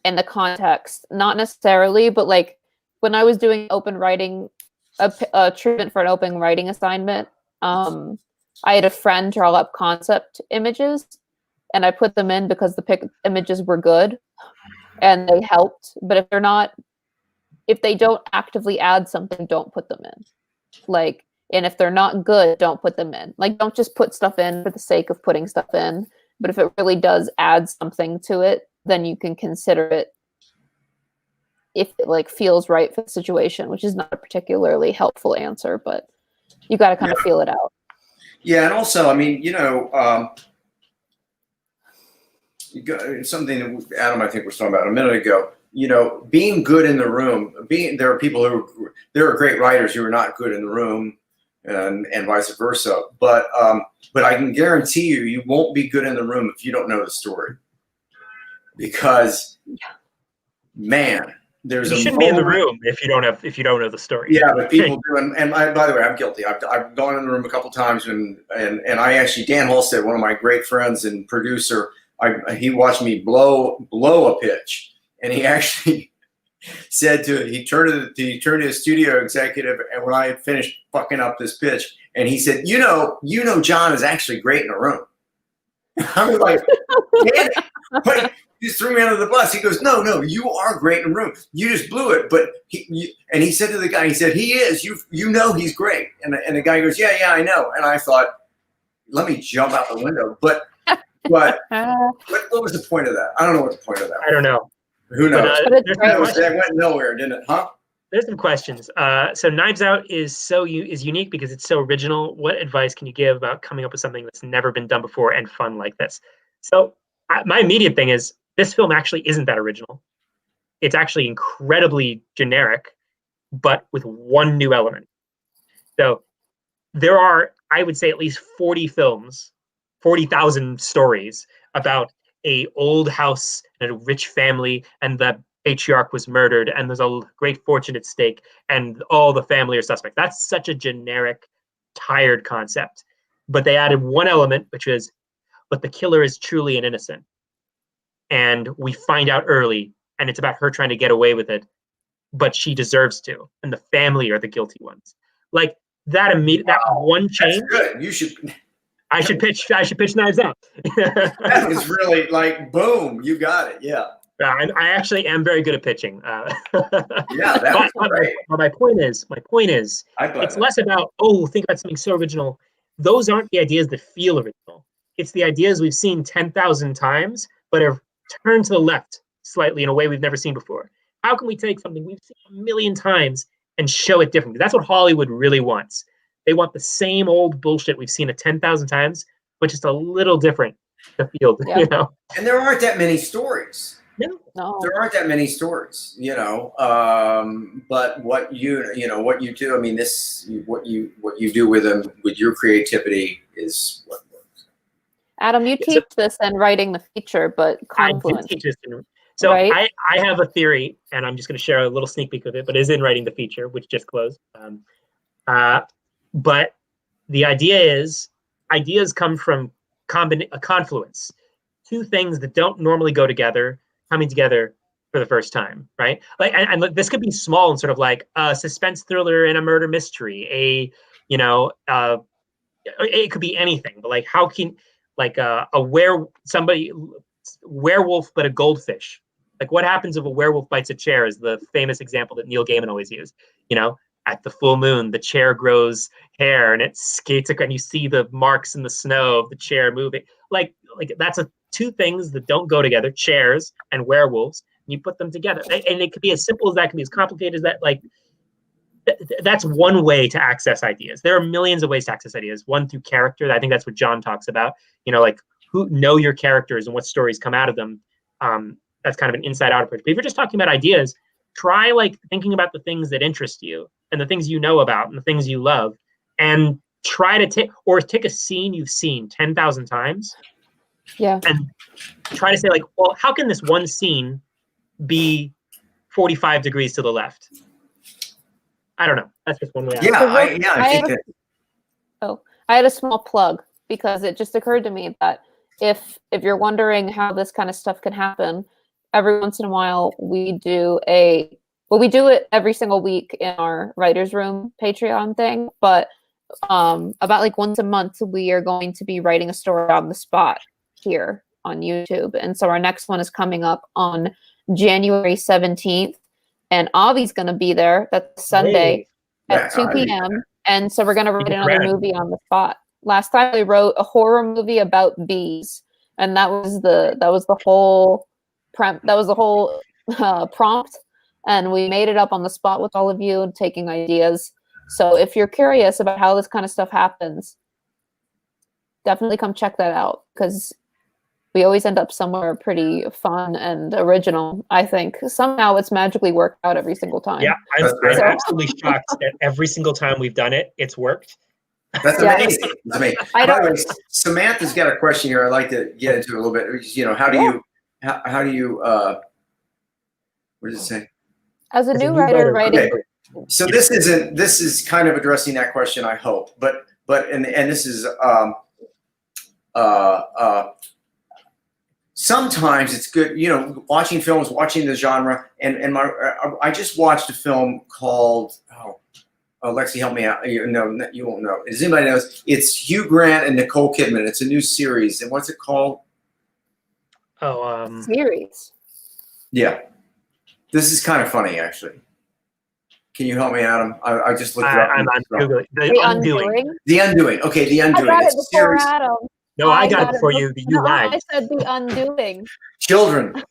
Speaker 1: in the context, not necessarily, but like when I was doing open writing, a treatment for an open writing assignment, I had a friend draw up concept images, and I put them in because the images were good and they helped. But if they don't actively add something, don't put them in. Like, and if they're not good, don't put them in. Like, don't just put stuff in for the sake of putting stuff in. But if it really does add something to it, then you can consider it if it like feels right for the situation, which is not a particularly helpful answer, but you got to kind of feel it out. Yeah,
Speaker 3: and also, I mean, something that Adam, I think, was talking about a minute ago. Being good in the room. There are people there are great writers who are not good in the room, and vice versa. But I can guarantee you won't be good in the room if you don't know the story. Because, man, you
Speaker 2: shouldn't be in the room if you don't know the story.
Speaker 3: Yeah, but people do, and by the way, I'm guilty. I've gone in the room a couple times, and I actually, Dan Halstead, one of my great friends and producer, he watched me blow a pitch. And he actually said he turned to the studio executive, and when I had finished fucking up this pitch, and he said, John is actually great in a room. I was like, man, but he just threw me under the bus. He goes, no, you are great in a room. You just blew it. But he said to the guy, he said, he is. You know he's great. And the guy goes, yeah, I know. And I thought, let me jump out the window. But what was the point of that? I don't know what the point of that was.
Speaker 2: I don't know.
Speaker 3: Who knows?
Speaker 2: That
Speaker 3: went nowhere, didn't it? Huh?
Speaker 2: There's some questions. So Knives Out is unique because it's so original. What advice can you give about coming up with something that's never been done before and fun like this? So my immediate thing is this film actually isn't that original. It's actually incredibly generic, but with one new element. So there are, I would say, at least 40 films, 40,000 stories about a old house and a rich family, and the patriarch was murdered, and there's a great fortune at stake, and all the family are suspects. That's such a generic, tired concept. But they added one element, which is, but the killer is truly an innocent. And we find out early, and it's about her trying to get away with it, but she deserves to, and the family are the guilty ones. Like that one change.
Speaker 3: That's good. You should.
Speaker 2: I should pitch Knives Out.
Speaker 3: That was really like boom. You got it. Yeah.
Speaker 2: I actually am very good at pitching.
Speaker 3: Yeah, that was great.
Speaker 2: But my point is, it's less about, think about something so original. Those aren't the ideas that feel original. It's the ideas we've seen 10,000 times, but have turned to the left slightly in a way we've never seen before. How can we take something we've seen a million times and show it differently? That's what Hollywood really wants. They want the same old bullshit we've seen 10,000 times, but just a little different to feel,
Speaker 1: Yeah.
Speaker 3: And there aren't that many stories.
Speaker 1: No.
Speaker 3: There aren't that many stories, but what you do, I mean, what you do with them, with your creativity is what works.
Speaker 1: Adam, you teach this in writing the feature, but confluence.
Speaker 2: I teach this so
Speaker 1: right?
Speaker 2: I have a theory, and I'm just going to share a little sneak peek of it, but it is in writing the feature, which just closed. But the idea is, ideas come from a confluence. Two things that don't normally go together coming together for the first time, right? Like, and this could be small and sort of like a suspense thriller and a murder mystery. It could be anything. But like, how can werewolf but a goldfish? Like, what happens if a werewolf bites a chair? Is the famous example that Neil Gaiman always used. At the full moon, the chair grows hair and it skates, and you see the marks in the snow of the chair moving. Like that's two things that don't go together: chairs and werewolves. And you put them together, and it could be as simple as that, can be as complicated as that. Like that's one way to access ideas. There are millions of ways to access ideas. One, through character. I think that's what John talks about. Like who know your characters and what stories come out of them. That's kind of an inside-out approach. But if you're just talking about ideas, try like thinking about the things that interest you and the things you know about and the things you love, and try to take a scene you've seen 10,000 times.
Speaker 1: Yeah.
Speaker 2: And try to say like, well, how can this one scene be 45 degrees to the left? I don't know. That's just one way.
Speaker 1: I had a small plug, because it just occurred to me that if you're wondering how this kind of stuff can happen, every once in a while we do it every single week in our writers room Patreon thing, but about like once a month we are going to be writing a story on the spot here on YouTube. And so our next one is coming up on January 17th, and Avi's going to be there. That's Sunday at 2 p.m. And so we're going to write another movie on the spot. Last time we wrote a horror movie about bees, and that was the whole prompt, and we made it up on the spot with all of you, taking ideas. So if you're curious about how this kind of stuff happens, definitely come check that out, because we always end up somewhere pretty fun and original. I think somehow it's magically worked out every single time.
Speaker 2: Yeah, I'm absolutely shocked that every single time we've done it, it's worked.
Speaker 3: That's amazing. That's amazing. By the way, Samantha's got a question here. I'd like to get into a little bit. How do you what does it say?
Speaker 1: As a new writer writing. Okay.
Speaker 3: So this is kind of addressing that question, I hope. But this is sometimes it's good, watching films, watching the genre, and I just watched a film called Alexie, help me out. No, you won't know. Does anybody know? It's Hugh Grant and Nicole Kidman. It's a new series. And what's it called?
Speaker 2: Oh,
Speaker 1: Series.
Speaker 3: Yeah. This is kind of funny, actually. Can you help me, Adam? I just looked it up.
Speaker 2: I'm Googling.
Speaker 1: The Undoing.
Speaker 3: The Undoing. Okay, The Undoing.
Speaker 1: I got it
Speaker 3: It's a
Speaker 1: before
Speaker 3: series.
Speaker 1: Adam.
Speaker 2: No, I got it before you. You lagged.
Speaker 1: I said The Undoing.
Speaker 3: Children.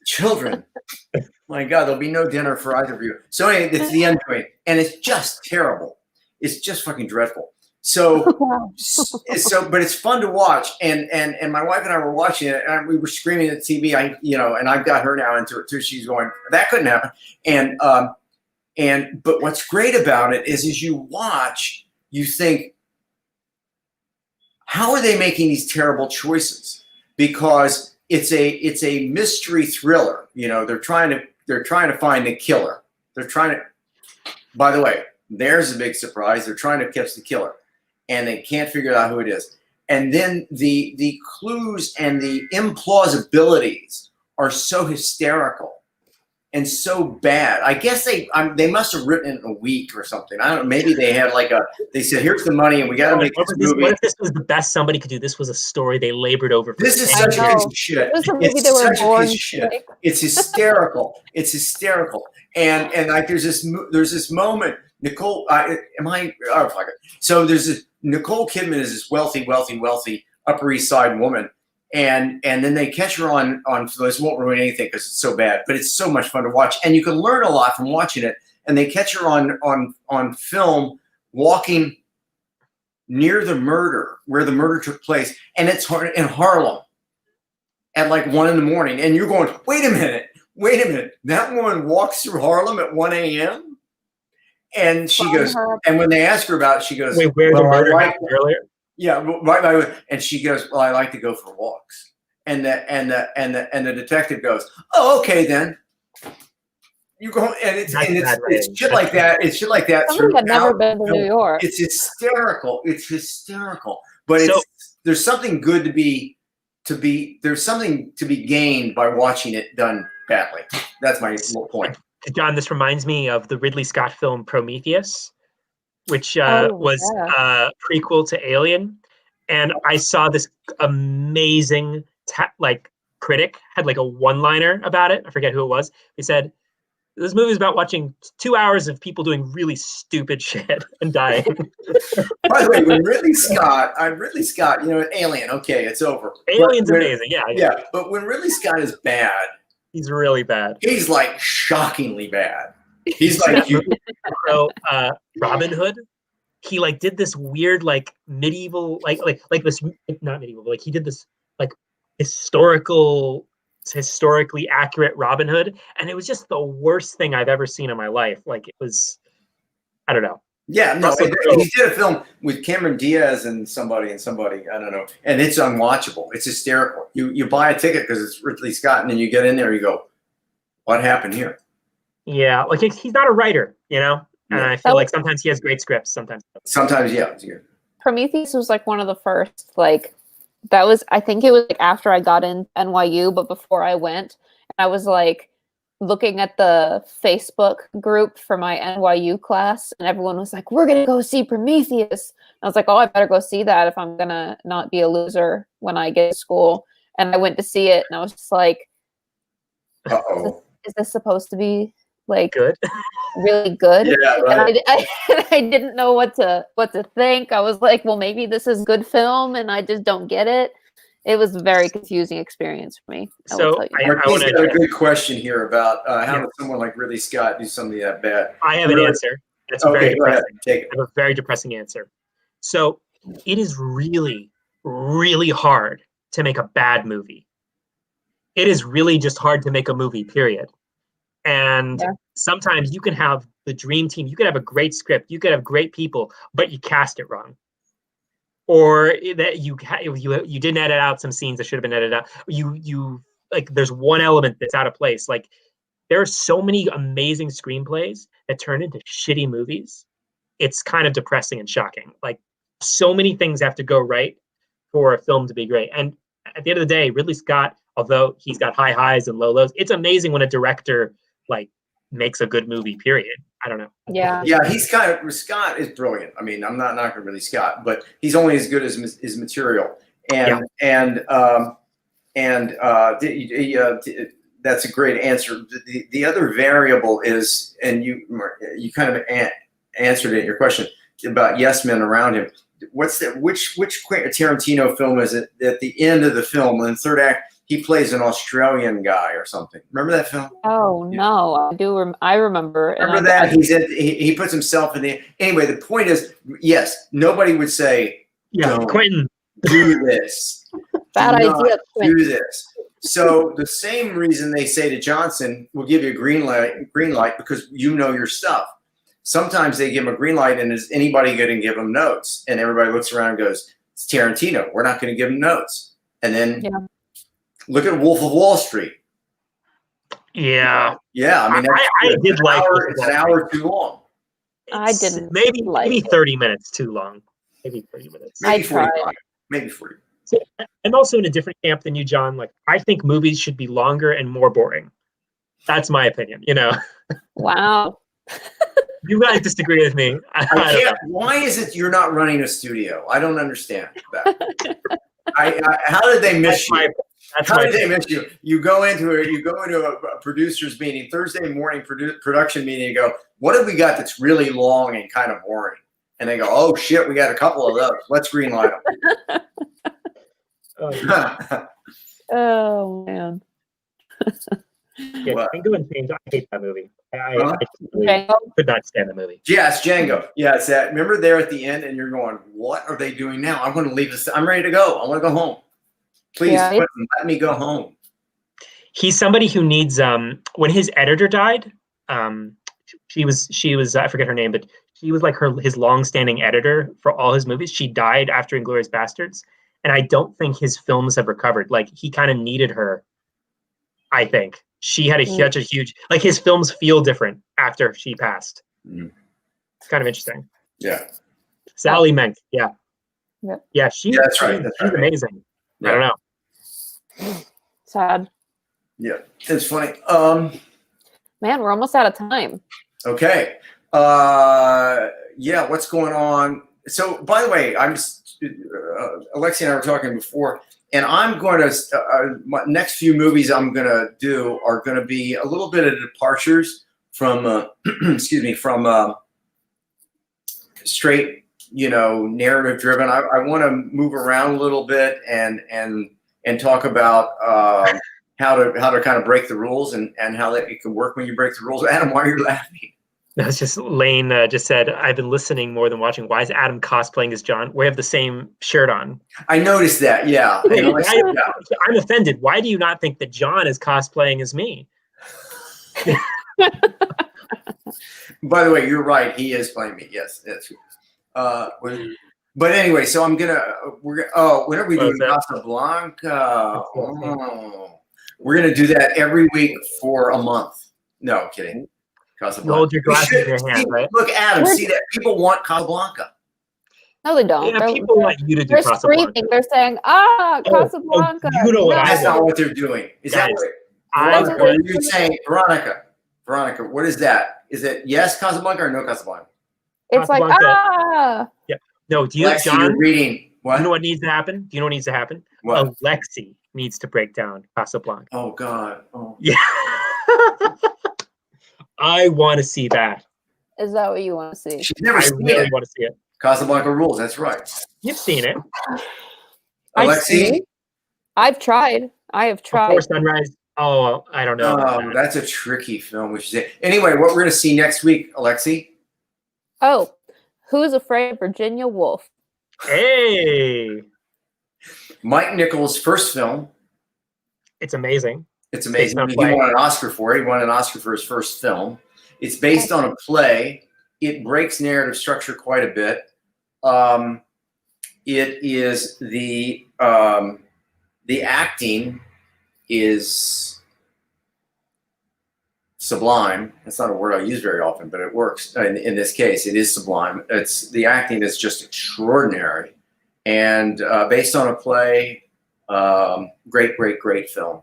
Speaker 3: My God, there'll be no dinner for either of you. So anyway, it's The Undoing, and it's just terrible. It's just fucking dreadful. So, but it's fun to watch. And my wife and I were watching it, and we were screaming at the TV. And I've got her now into it too. She's going, that couldn't happen. But what's great about it is, as you watch, you think, how are they making these terrible choices? Because it's a mystery thriller. They're trying to find the killer. By the way, there's a big surprise. They're trying to catch the killer, and they can't figure out who it is. And then the clues and the implausibilities are so hysterical and so bad. I guess they must have written it in a week or something. I don't know. Maybe they had they said, here's the money and we got to make this movie.
Speaker 2: What if this was the best somebody could do? This was a story they labored over.
Speaker 3: This is such a piece of shit. It's such a piece of shit. It's hysterical. It's hysterical. And like there's this moment. Nicole, So there's this, Nicole Kidman is this wealthy Upper East Side woman. And then they catch her on so this won't ruin anything because it's so bad, but it's so much fun to watch, and you can learn a lot from watching it. And they catch her on film walking near the murder, where the murder took place, and it's in Harlem at like 1 a.m. And you're going, wait a minute, that woman walks through Harlem at 1 a.m. And she goes, and when they ask her about it, she goes,
Speaker 2: wait, where the murder happened earlier?
Speaker 3: Yeah, right. And she goes, well, I like to go for walks. And the detective goes, oh, okay then. You go, and it's shit like that. It's shit like that.
Speaker 1: Somebody had never been to New York.
Speaker 3: It's hysterical. But there's something good there's something to be gained by watching it done badly. That's my point.
Speaker 2: John, this reminds me of the Ridley Scott film Prometheus, which was a prequel to Alien. And I saw this amazing critic had like a one-liner about it. I forget who it was. He said, this movie is about watching 2 hours of people doing really stupid shit and dying.
Speaker 3: By the way, when Ridley Scott, Alien, okay, it's over.
Speaker 2: Alien's amazing, yeah.
Speaker 3: But when Ridley Scott is bad,
Speaker 2: he's really bad.
Speaker 3: He's like shockingly bad. He's like
Speaker 2: so Robin Hood, he like did this weird like medieval like this, not medieval, but like he did this like historically accurate Robin Hood, and it was just the worst thing I've ever seen in my life. Like it was, I don't know.
Speaker 3: Yeah, no, he did a film with Cameron Diaz and somebody, I don't know, and it's unwatchable. It's hysterical. You buy a ticket because it's Ridley Scott, and then you get in there, and you go, what happened here?
Speaker 2: Yeah, like he's not a writer, and I feel like sometimes he has great scripts, sometimes
Speaker 3: yeah.
Speaker 1: Prometheus was like one of the first, I think it was like after I got in NYU, but before I went, and I was like looking at the Facebook group for my NYU class, and everyone was like, we're gonna go see Prometheus. And I was like, oh, I better go see that if I'm gonna not be a loser when I get to school. And I went to see it, and I was just like, is this supposed to be like
Speaker 2: good?
Speaker 1: Really good?
Speaker 3: Yeah, right.
Speaker 1: And I didn't know what to think. I was like, well, maybe this is good film, and I just don't get it. It was a very confusing experience for me.
Speaker 2: So
Speaker 3: I got a good question here about how does someone like Ridley Scott do something that bad?
Speaker 2: I have an answer. That's very depressing.
Speaker 3: Take it.
Speaker 2: I have a very depressing answer. So it is really, really hard to make a bad movie. It is really just hard to make a movie, period. And sometimes you can have the dream team. You could have a great script. You could have great people, but you cast it wrong. Or that you didn't edit out some scenes that should have been edited out. You like there's one element that's out of place. Like there are so many amazing screenplays that turn into shitty movies. It's kind of depressing and shocking. Like so many things have to go right for a film to be great. And at the end of the day, Ridley Scott, although he's got high highs and low lows, it's amazing when a director like makes a good movie, period. I don't know.
Speaker 1: Yeah.
Speaker 3: Yeah, Scott is brilliant. I mean, I'm not knocking really Scott, but he's only as good as his material. And that's a great answer. The other variable is, and you kind of answered it in your question about yes men around him. What's that? Which Tarantino film is it? At the end of the film, in the third act, he plays an Australian guy or something. Remember that film?
Speaker 1: Oh no, I do. I remember.
Speaker 3: Remember that? He puts himself in the. Anyway, the point is, yes, nobody would say, "Don't
Speaker 2: Quentin,
Speaker 3: do this."
Speaker 1: Bad
Speaker 3: Do not
Speaker 1: idea, Quentin.
Speaker 3: do this. So the same reason they say to Johnson, "We'll give you a green light because you know your stuff." Sometimes they give him a green light, and is anybody going to give him notes? And everybody looks around and goes, "It's Tarantino. We're not going to give him notes." And then look at Wolf of Wall Street.
Speaker 2: Yeah.
Speaker 3: Yeah, I mean,
Speaker 2: I did like
Speaker 3: it's an hour too long.
Speaker 1: I didn't.
Speaker 2: Maybe 30 minutes too long. Maybe 30 minutes.
Speaker 3: Maybe 45. Maybe 40.
Speaker 2: So, I'm also in a different camp than you, John. Like, I think movies should be longer and more boring. That's my opinion. You know.
Speaker 1: Wow.
Speaker 2: You guys disagree with me. I don't know.
Speaker 3: Why is it you're not running a studio? I don't understand that. How did they miss you? How did they miss you? You go into a producer's meeting, Thursday morning production meeting. You go, what have we got that's really long and kind of boring? And they go, oh shit, we got a couple of those. Let's greenlight them.
Speaker 1: Oh man.
Speaker 2: Yeah, Django Unchained, I hate that movie. I could not stand the movie.
Speaker 3: Yes, Django. Yeah, it's that. Remember there at the end, and you're going, "What are they doing now? I'm going to leave this. I'm ready to go. I want to go home. Please let me go home."
Speaker 2: He's somebody who needs. When his editor died, she was I forget her name, but she was like his long-standing editor for all his movies. She died after *Inglourious Basterds*, and I don't think his films have recovered. Like he kind of needed her. I think she had such a huge, like his films feel different after she passed. It's kind of interesting.
Speaker 3: Yeah.
Speaker 2: Sally Menk. Yeah. She's amazing. Yeah. I don't know.
Speaker 1: Sad.
Speaker 3: Yeah. It's funny.
Speaker 1: Man, we're almost out of time.
Speaker 3: Okay. What's going on? So by the way, Alexie and I were talking before, and I'm going to, my next few movies I'm going to do are going to be a little bit of departures from, straight, narrative driven. I want to move around a little bit and talk about how to kind of break the rules and how that it can work when you break the rules. Adam, why are you laughing?
Speaker 2: That's just Lane just said, I've been listening more than watching. Why is Adam cosplaying as John? We have the same shirt on.
Speaker 3: I noticed that, yeah.
Speaker 2: I'm offended. Why do you not think that John is cosplaying as me?
Speaker 3: By the way, you're right. He is playing me. Yes, that's true. But anyway, so when are we doing Casablanca? We're going to do that every week for a month. No, kidding. Casablanca.
Speaker 2: Hold your glasses in your hand, right?
Speaker 3: Look, Adam, see that? People want Casablanca.
Speaker 1: No, they don't.
Speaker 2: Yeah, people want you to do
Speaker 1: They're
Speaker 2: Casablanca.
Speaker 1: Screaming. They're saying, Casablanca.
Speaker 2: You know what
Speaker 3: That's not what they're doing. Is that what you're saying? Veronica, what is that? Is it yes Casablanca or no Casablanca?
Speaker 1: It's
Speaker 2: Casablanca. Yeah. No, do you,
Speaker 3: Alexie,
Speaker 2: John?
Speaker 3: You're reading. What?
Speaker 2: You know what needs to happen? Do you know what needs to happen?
Speaker 3: What?
Speaker 2: Alexie needs to break down Casablanca.
Speaker 3: Oh, God. Oh.
Speaker 2: Yeah. I want to see that.
Speaker 1: Is that what you want to see?
Speaker 3: She's never seen
Speaker 2: really
Speaker 3: it.
Speaker 2: want to see it.
Speaker 3: Casablanca Rules. That's right.
Speaker 2: You've seen it.
Speaker 3: Alexie?
Speaker 1: I've tried. I have tried.
Speaker 2: Before Sunrise. Oh, I don't know.
Speaker 3: That's a tricky film. We should say. Anyway, what we're going to see next week, Alexie?
Speaker 1: Oh, Who's Afraid of Virginia Woolf?
Speaker 2: Hey.
Speaker 3: Mike Nichols' first film.
Speaker 2: It's amazing.
Speaker 3: It's amazing. He won an Oscar for it. He won an Oscar for his first film. It's based on a play. It breaks narrative structure quite a bit. It is the acting is sublime. That's not a word I use very often, but it works. In this case, it is sublime. The acting is just extraordinary, and based on a play. Great film.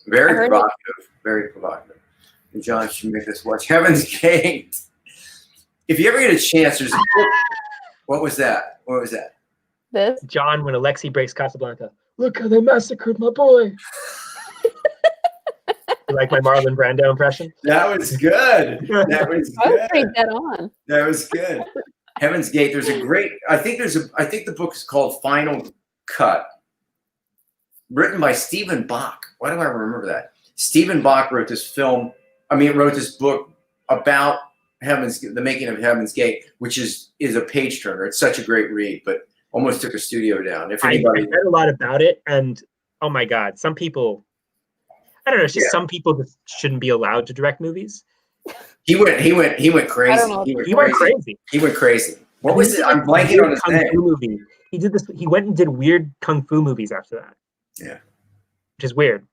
Speaker 3: Very provocative. John should make us watch Heaven's Gate. If you ever get a chance, there's a book. What was that? What was that?
Speaker 1: This?
Speaker 2: John, when Alexie breaks Casablanca. Look how they massacred my boy. You like my Marlon Brando impression?
Speaker 3: That was good. That was
Speaker 1: I was
Speaker 3: good.
Speaker 1: pretty dead on.
Speaker 3: That was good. Heaven's Gate. There's a great. I think the book is called Final Cut, written by Stephen Bach. Why do I remember that? Stephen Bach wrote this film. Wrote this book about the making of Heaven's Gate, which is a page turner. It's such a great read, but almost took a studio down. If anybody,
Speaker 2: I read a lot about it, and oh my God, some people. I don't know. It's just some people just shouldn't be allowed to direct movies.
Speaker 3: He went crazy.
Speaker 1: I don't know.
Speaker 3: He went crazy. What was it? I'm blanking on his name.
Speaker 2: Movie. He did this. He went and did weird kung fu movies after that.
Speaker 3: Yeah,
Speaker 2: which is weird.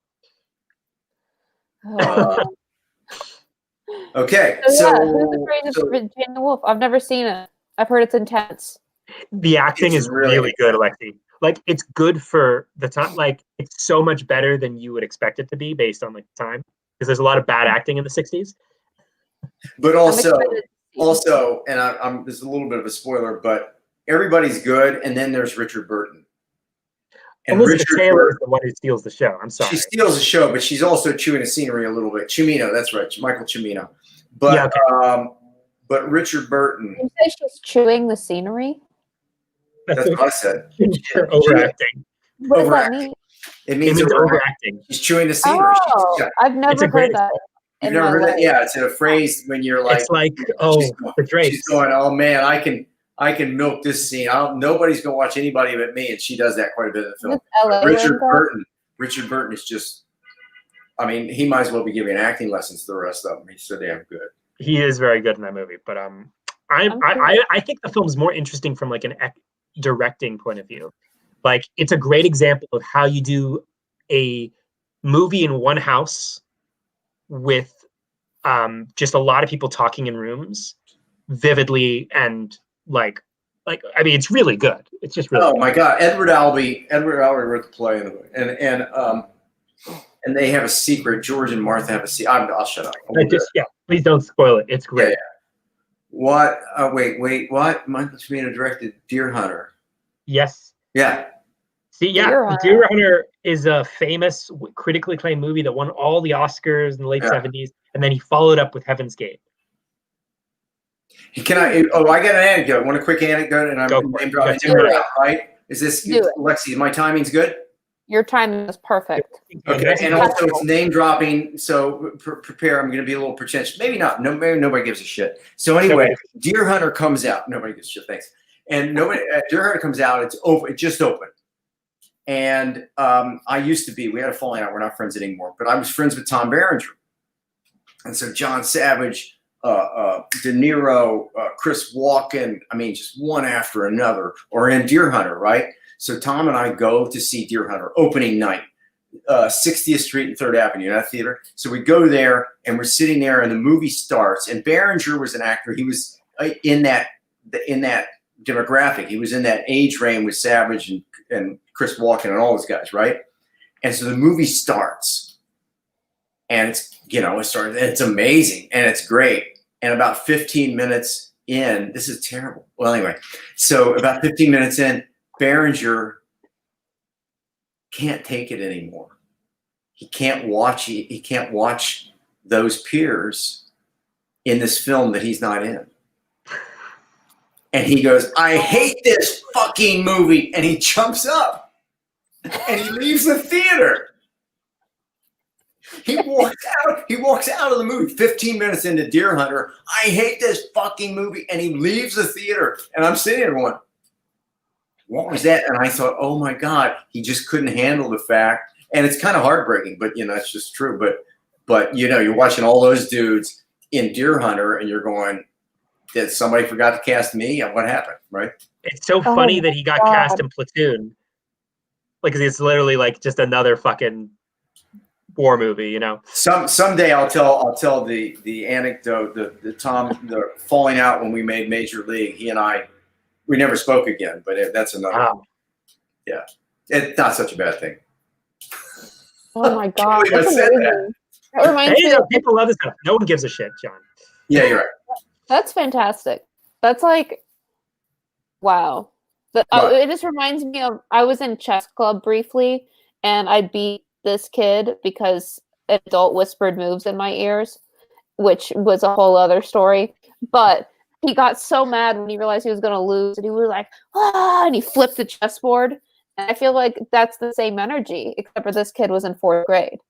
Speaker 3: Okay,
Speaker 1: so Who's Afraid of Virginia Woolf? I've never seen it. I've heard it's intense.
Speaker 2: The acting is really good, Alexie. Like, it's good for the time. Like, it's so much better than you would expect it to be based on like the time, because there's a lot of bad acting in the 60s.
Speaker 3: But also, and I'm this is a little bit of a spoiler, but everybody's good, and then there's Richard Burton. And
Speaker 2: Elizabeth Taylor is the one who steals the show. I'm sorry.
Speaker 3: She steals the show, but she's also chewing the scenery a little bit. Cimino, that's right, Michael Cimino. But
Speaker 2: yeah, okay.
Speaker 3: But Richard Burton.
Speaker 1: You say she's chewing the scenery?
Speaker 3: That's what I said.
Speaker 2: You're overacting.
Speaker 1: What does that mean?
Speaker 3: It means
Speaker 2: overacting.
Speaker 3: She's chewing the scenery.
Speaker 1: Oh, I've never heard that.
Speaker 3: You've never heard that? Yeah, it's a phrase when you're like,
Speaker 2: it's like, the Drake.
Speaker 3: She's going, oh man, I can milk this scene. Nobody's gonna watch anybody but me, and she does that quite a bit in the film. Richard Burton is just, he might as well be giving acting lessons to the rest of them. He's so damn good.
Speaker 2: He is very good in that movie, but I think the film's more interesting from like an directing point of view. Like, it's a great example of how you do a movie in one house with just a lot of people talking in rooms vividly, and like it's really good. It's just really good.
Speaker 3: My God, Edward Albee wrote the play and they have a secret. George and Martha have a secret. I'll shut up.
Speaker 2: Please don't spoil it. It's great.
Speaker 3: Yeah. What? Wait. What? Michael Cimino directed Deer Hunter.
Speaker 2: Yes.
Speaker 3: Yeah.
Speaker 2: See, yeah, Deer Hunter is a famous, critically acclaimed movie that won all the Oscars in the late 70s, and then he followed up with Heaven's Gate.
Speaker 3: I got an anecdote. Want a quick anecdote? And I'm name dropping it, right? Is this, Alexie, my timing's good?
Speaker 1: Your timing is perfect.
Speaker 3: Okay, and also it's name dropping, so prepare. I'm going to be a little pretentious. Maybe not. Maybe nobody gives a shit. So anyway, Deer Hunter comes out. Nobody gives a shit. Thanks. And Deer Hunter comes out. It's open. It just opened. And I used to be. We had a falling out. We're not friends anymore. But I was friends with Tom Berenger. And so John Savage, De Niro, Chris Walken. Just one after another. Or in Deer Hunter, right? So Tom and I go to see Deer Hunter opening night, 60th Street and 3rd Avenue, that theater. So we go there, and we're sitting there, and the movie starts. And Berenger was an actor. He was in that demographic. He was in that age range with Savage and Chris Walken and all those guys, right? And so the movie starts, and it's amazing, and it's great. And about 15 minutes in, this is terrible. Well, anyway, so about 15 minutes in, Berenger can't take it anymore. He can't watch those peers in this film that he's not in. And he goes, I hate this fucking movie. And he jumps up and he leaves the theater. He walks out of the movie 15 minutes into Deer Hunter. I hate this fucking movie. And he leaves the theater. And I'm sitting there going, what was that? And I thought, oh my God, he just couldn't handle the fact. And it's kind of heartbreaking, but it's just true. But you're watching all those dudes in Deer Hunter and you're going, did somebody forgot to cast me? What happened? Right?
Speaker 2: It's so funny that he got cast in Platoon. Like, it's literally like just another fucking war movie, Someday I'll tell the anecdote, the falling out when we made Major League. He and I, we never spoke again, but that's another. Wow.
Speaker 3: Yeah, it's not such a bad thing.
Speaker 1: Oh my God, that's amazing. That reminds me of,
Speaker 2: people love this stuff. No one gives a shit, John.
Speaker 3: Yeah, you're right.
Speaker 1: that's fantastic. That's like, wow. It just reminds me of, I was in chess club briefly, and I beat this kid because an adult whispered moves in my ears, which was a whole other story. But he got so mad when he realized he was going to lose, and he was like, ah, and he flipped the chessboard. And I feel like that's the same energy, except for this kid was in 4th grade.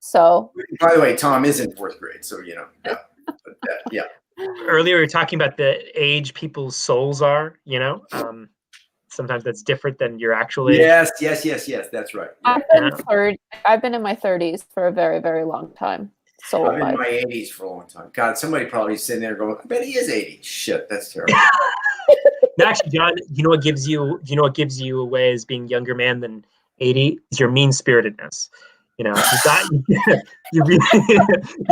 Speaker 1: So,
Speaker 3: by the way, Tom is in 4th grade, so you know. Yeah. Yeah.
Speaker 2: Earlier, we were talking about the age people's souls are. You know, sometimes that's different than your actual age.
Speaker 3: Yes. That's right. Yeah.
Speaker 1: I've been in my 30s for a very, very long time. So
Speaker 3: I've been in my 80s for a long time. God, somebody probably sitting there going, "I bet he is 80." Shit, that's terrible.
Speaker 2: No, actually, John, you know what gives you away as being younger man than 80 is your mean-spiritedness. You know, you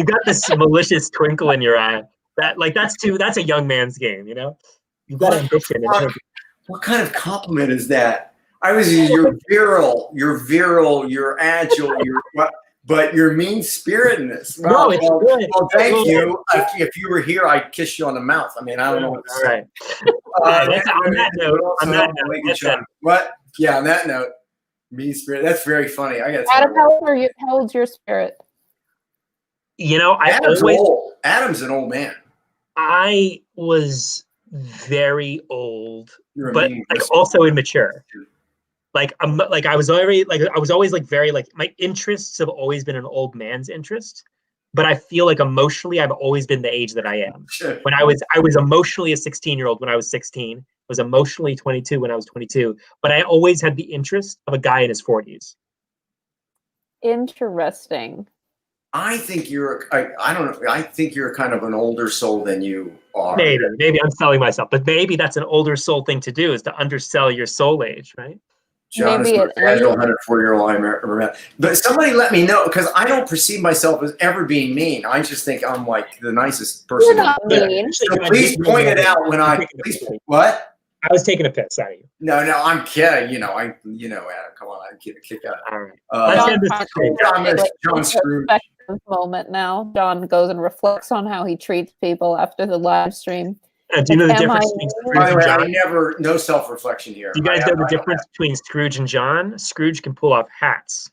Speaker 2: got this malicious twinkle in your eye. That's a young man's game. You know, you've got ambition.
Speaker 3: What kind of compliment is that? You're virile, you're agile, but you're mean-spiritedness.
Speaker 2: No, it's good.
Speaker 3: Well, thank you. If you were here, I'd kiss you on the mouth. I mean, I don't know what to say.
Speaker 2: All right. On that note.
Speaker 3: What? Yeah, on that note, mean-spirit. That's very funny. I got
Speaker 1: Adam, how old's your spirit?
Speaker 2: You know,
Speaker 3: Adam's an old man.
Speaker 2: I was very old, but also immature. I was always very my interests have always been an old man's interest, but I feel like emotionally I've always been the age that I am.
Speaker 3: Sure.
Speaker 2: When I was emotionally a 16-year-old when I was 16, was emotionally 22 when I was 22, but I always had the interest of a guy in his 40s.
Speaker 1: Interesting.
Speaker 3: I think I don't know. I think you're kind of an older soul than you are.
Speaker 2: Maybe I'm selling myself, but maybe that's an older soul thing to do, is to undersell your soul age, right?
Speaker 3: John is the casual 104-year-old I remember. But somebody let me know, because I don't perceive myself as ever being mean. I just think I'm like the nicest person.
Speaker 1: You're not mean.
Speaker 3: So please point it out when what?
Speaker 2: I was taking a piss out of you.
Speaker 3: No, I'm kidding. You know, Adam, come on, I'm kidding. Kick out.
Speaker 2: All right.
Speaker 3: John Scrooge
Speaker 1: moment now. John goes and reflects on how he treats people after the live stream.
Speaker 2: Do you know the difference between Scrooge and John?
Speaker 3: No self-reflection here.
Speaker 2: Do you guys know the difference between Scrooge and John? Scrooge can pull off hats.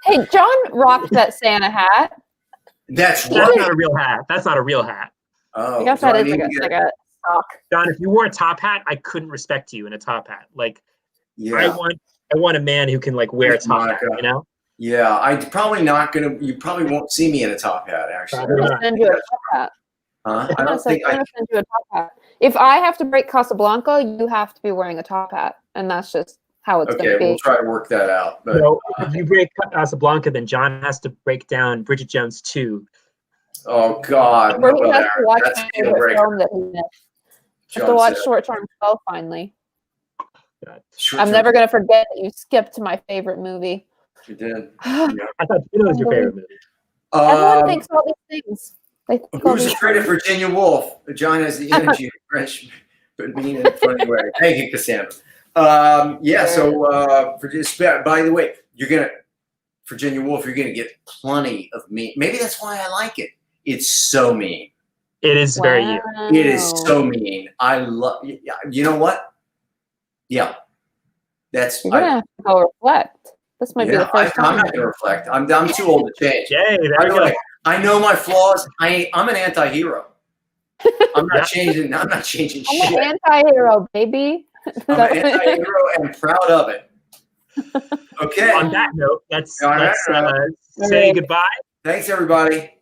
Speaker 1: Hey, John rocked that Santa hat.
Speaker 3: That's
Speaker 2: not a real hat. That's not a real hat.
Speaker 3: Oh,
Speaker 1: I guess that is like a sock.
Speaker 2: John, if you wore a top hat, I couldn't respect you in a top hat. I want a man who can wear a top hat, you know?
Speaker 3: Yeah, I'm probably not gonna. You probably won't see me in a top hat. Actually,
Speaker 1: I'm gonna send you a top hat.
Speaker 3: Huh?
Speaker 1: I'm gonna send you a top hat. If I have to break Casablanca, you have to be wearing a top hat, and that's just how it's gonna be.
Speaker 3: Okay, we'll try to work that out. But,
Speaker 2: if you break Casablanca, then John has to break down Bridget Jones 2.
Speaker 3: Oh God!
Speaker 1: Where he has to watch my favorite film that he missed. I have to watch Short Term 12 finally. I'm never gonna forget that you skipped my favorite movie.
Speaker 3: You did.
Speaker 2: I thought it was your favorite movie.
Speaker 1: Everyone thinks all these things.
Speaker 3: Who's afraid of Virginia Woolf? John has the energy, fresh, but mean in a funny way. Thank you, Cassandra. So by the way, Virginia Woolf, you're gonna get plenty of mean. Maybe that's why I like it. It's so mean.
Speaker 2: It is very you.
Speaker 3: It is so mean. I love. You know what? Yeah, that's.
Speaker 1: You're gonna have to go reflect. This might be the first time.
Speaker 3: I'm not gonna reflect. I'm too old to change.
Speaker 2: Yay, there you go.
Speaker 3: I know my flaws. I'm an anti-hero. I'm not changing. I'm not changing shit.
Speaker 1: I'm an anti-hero, baby.
Speaker 3: I'm an anti-hero and proud of it. Okay.
Speaker 2: On that note, let's say goodbye.
Speaker 3: Thanks, everybody.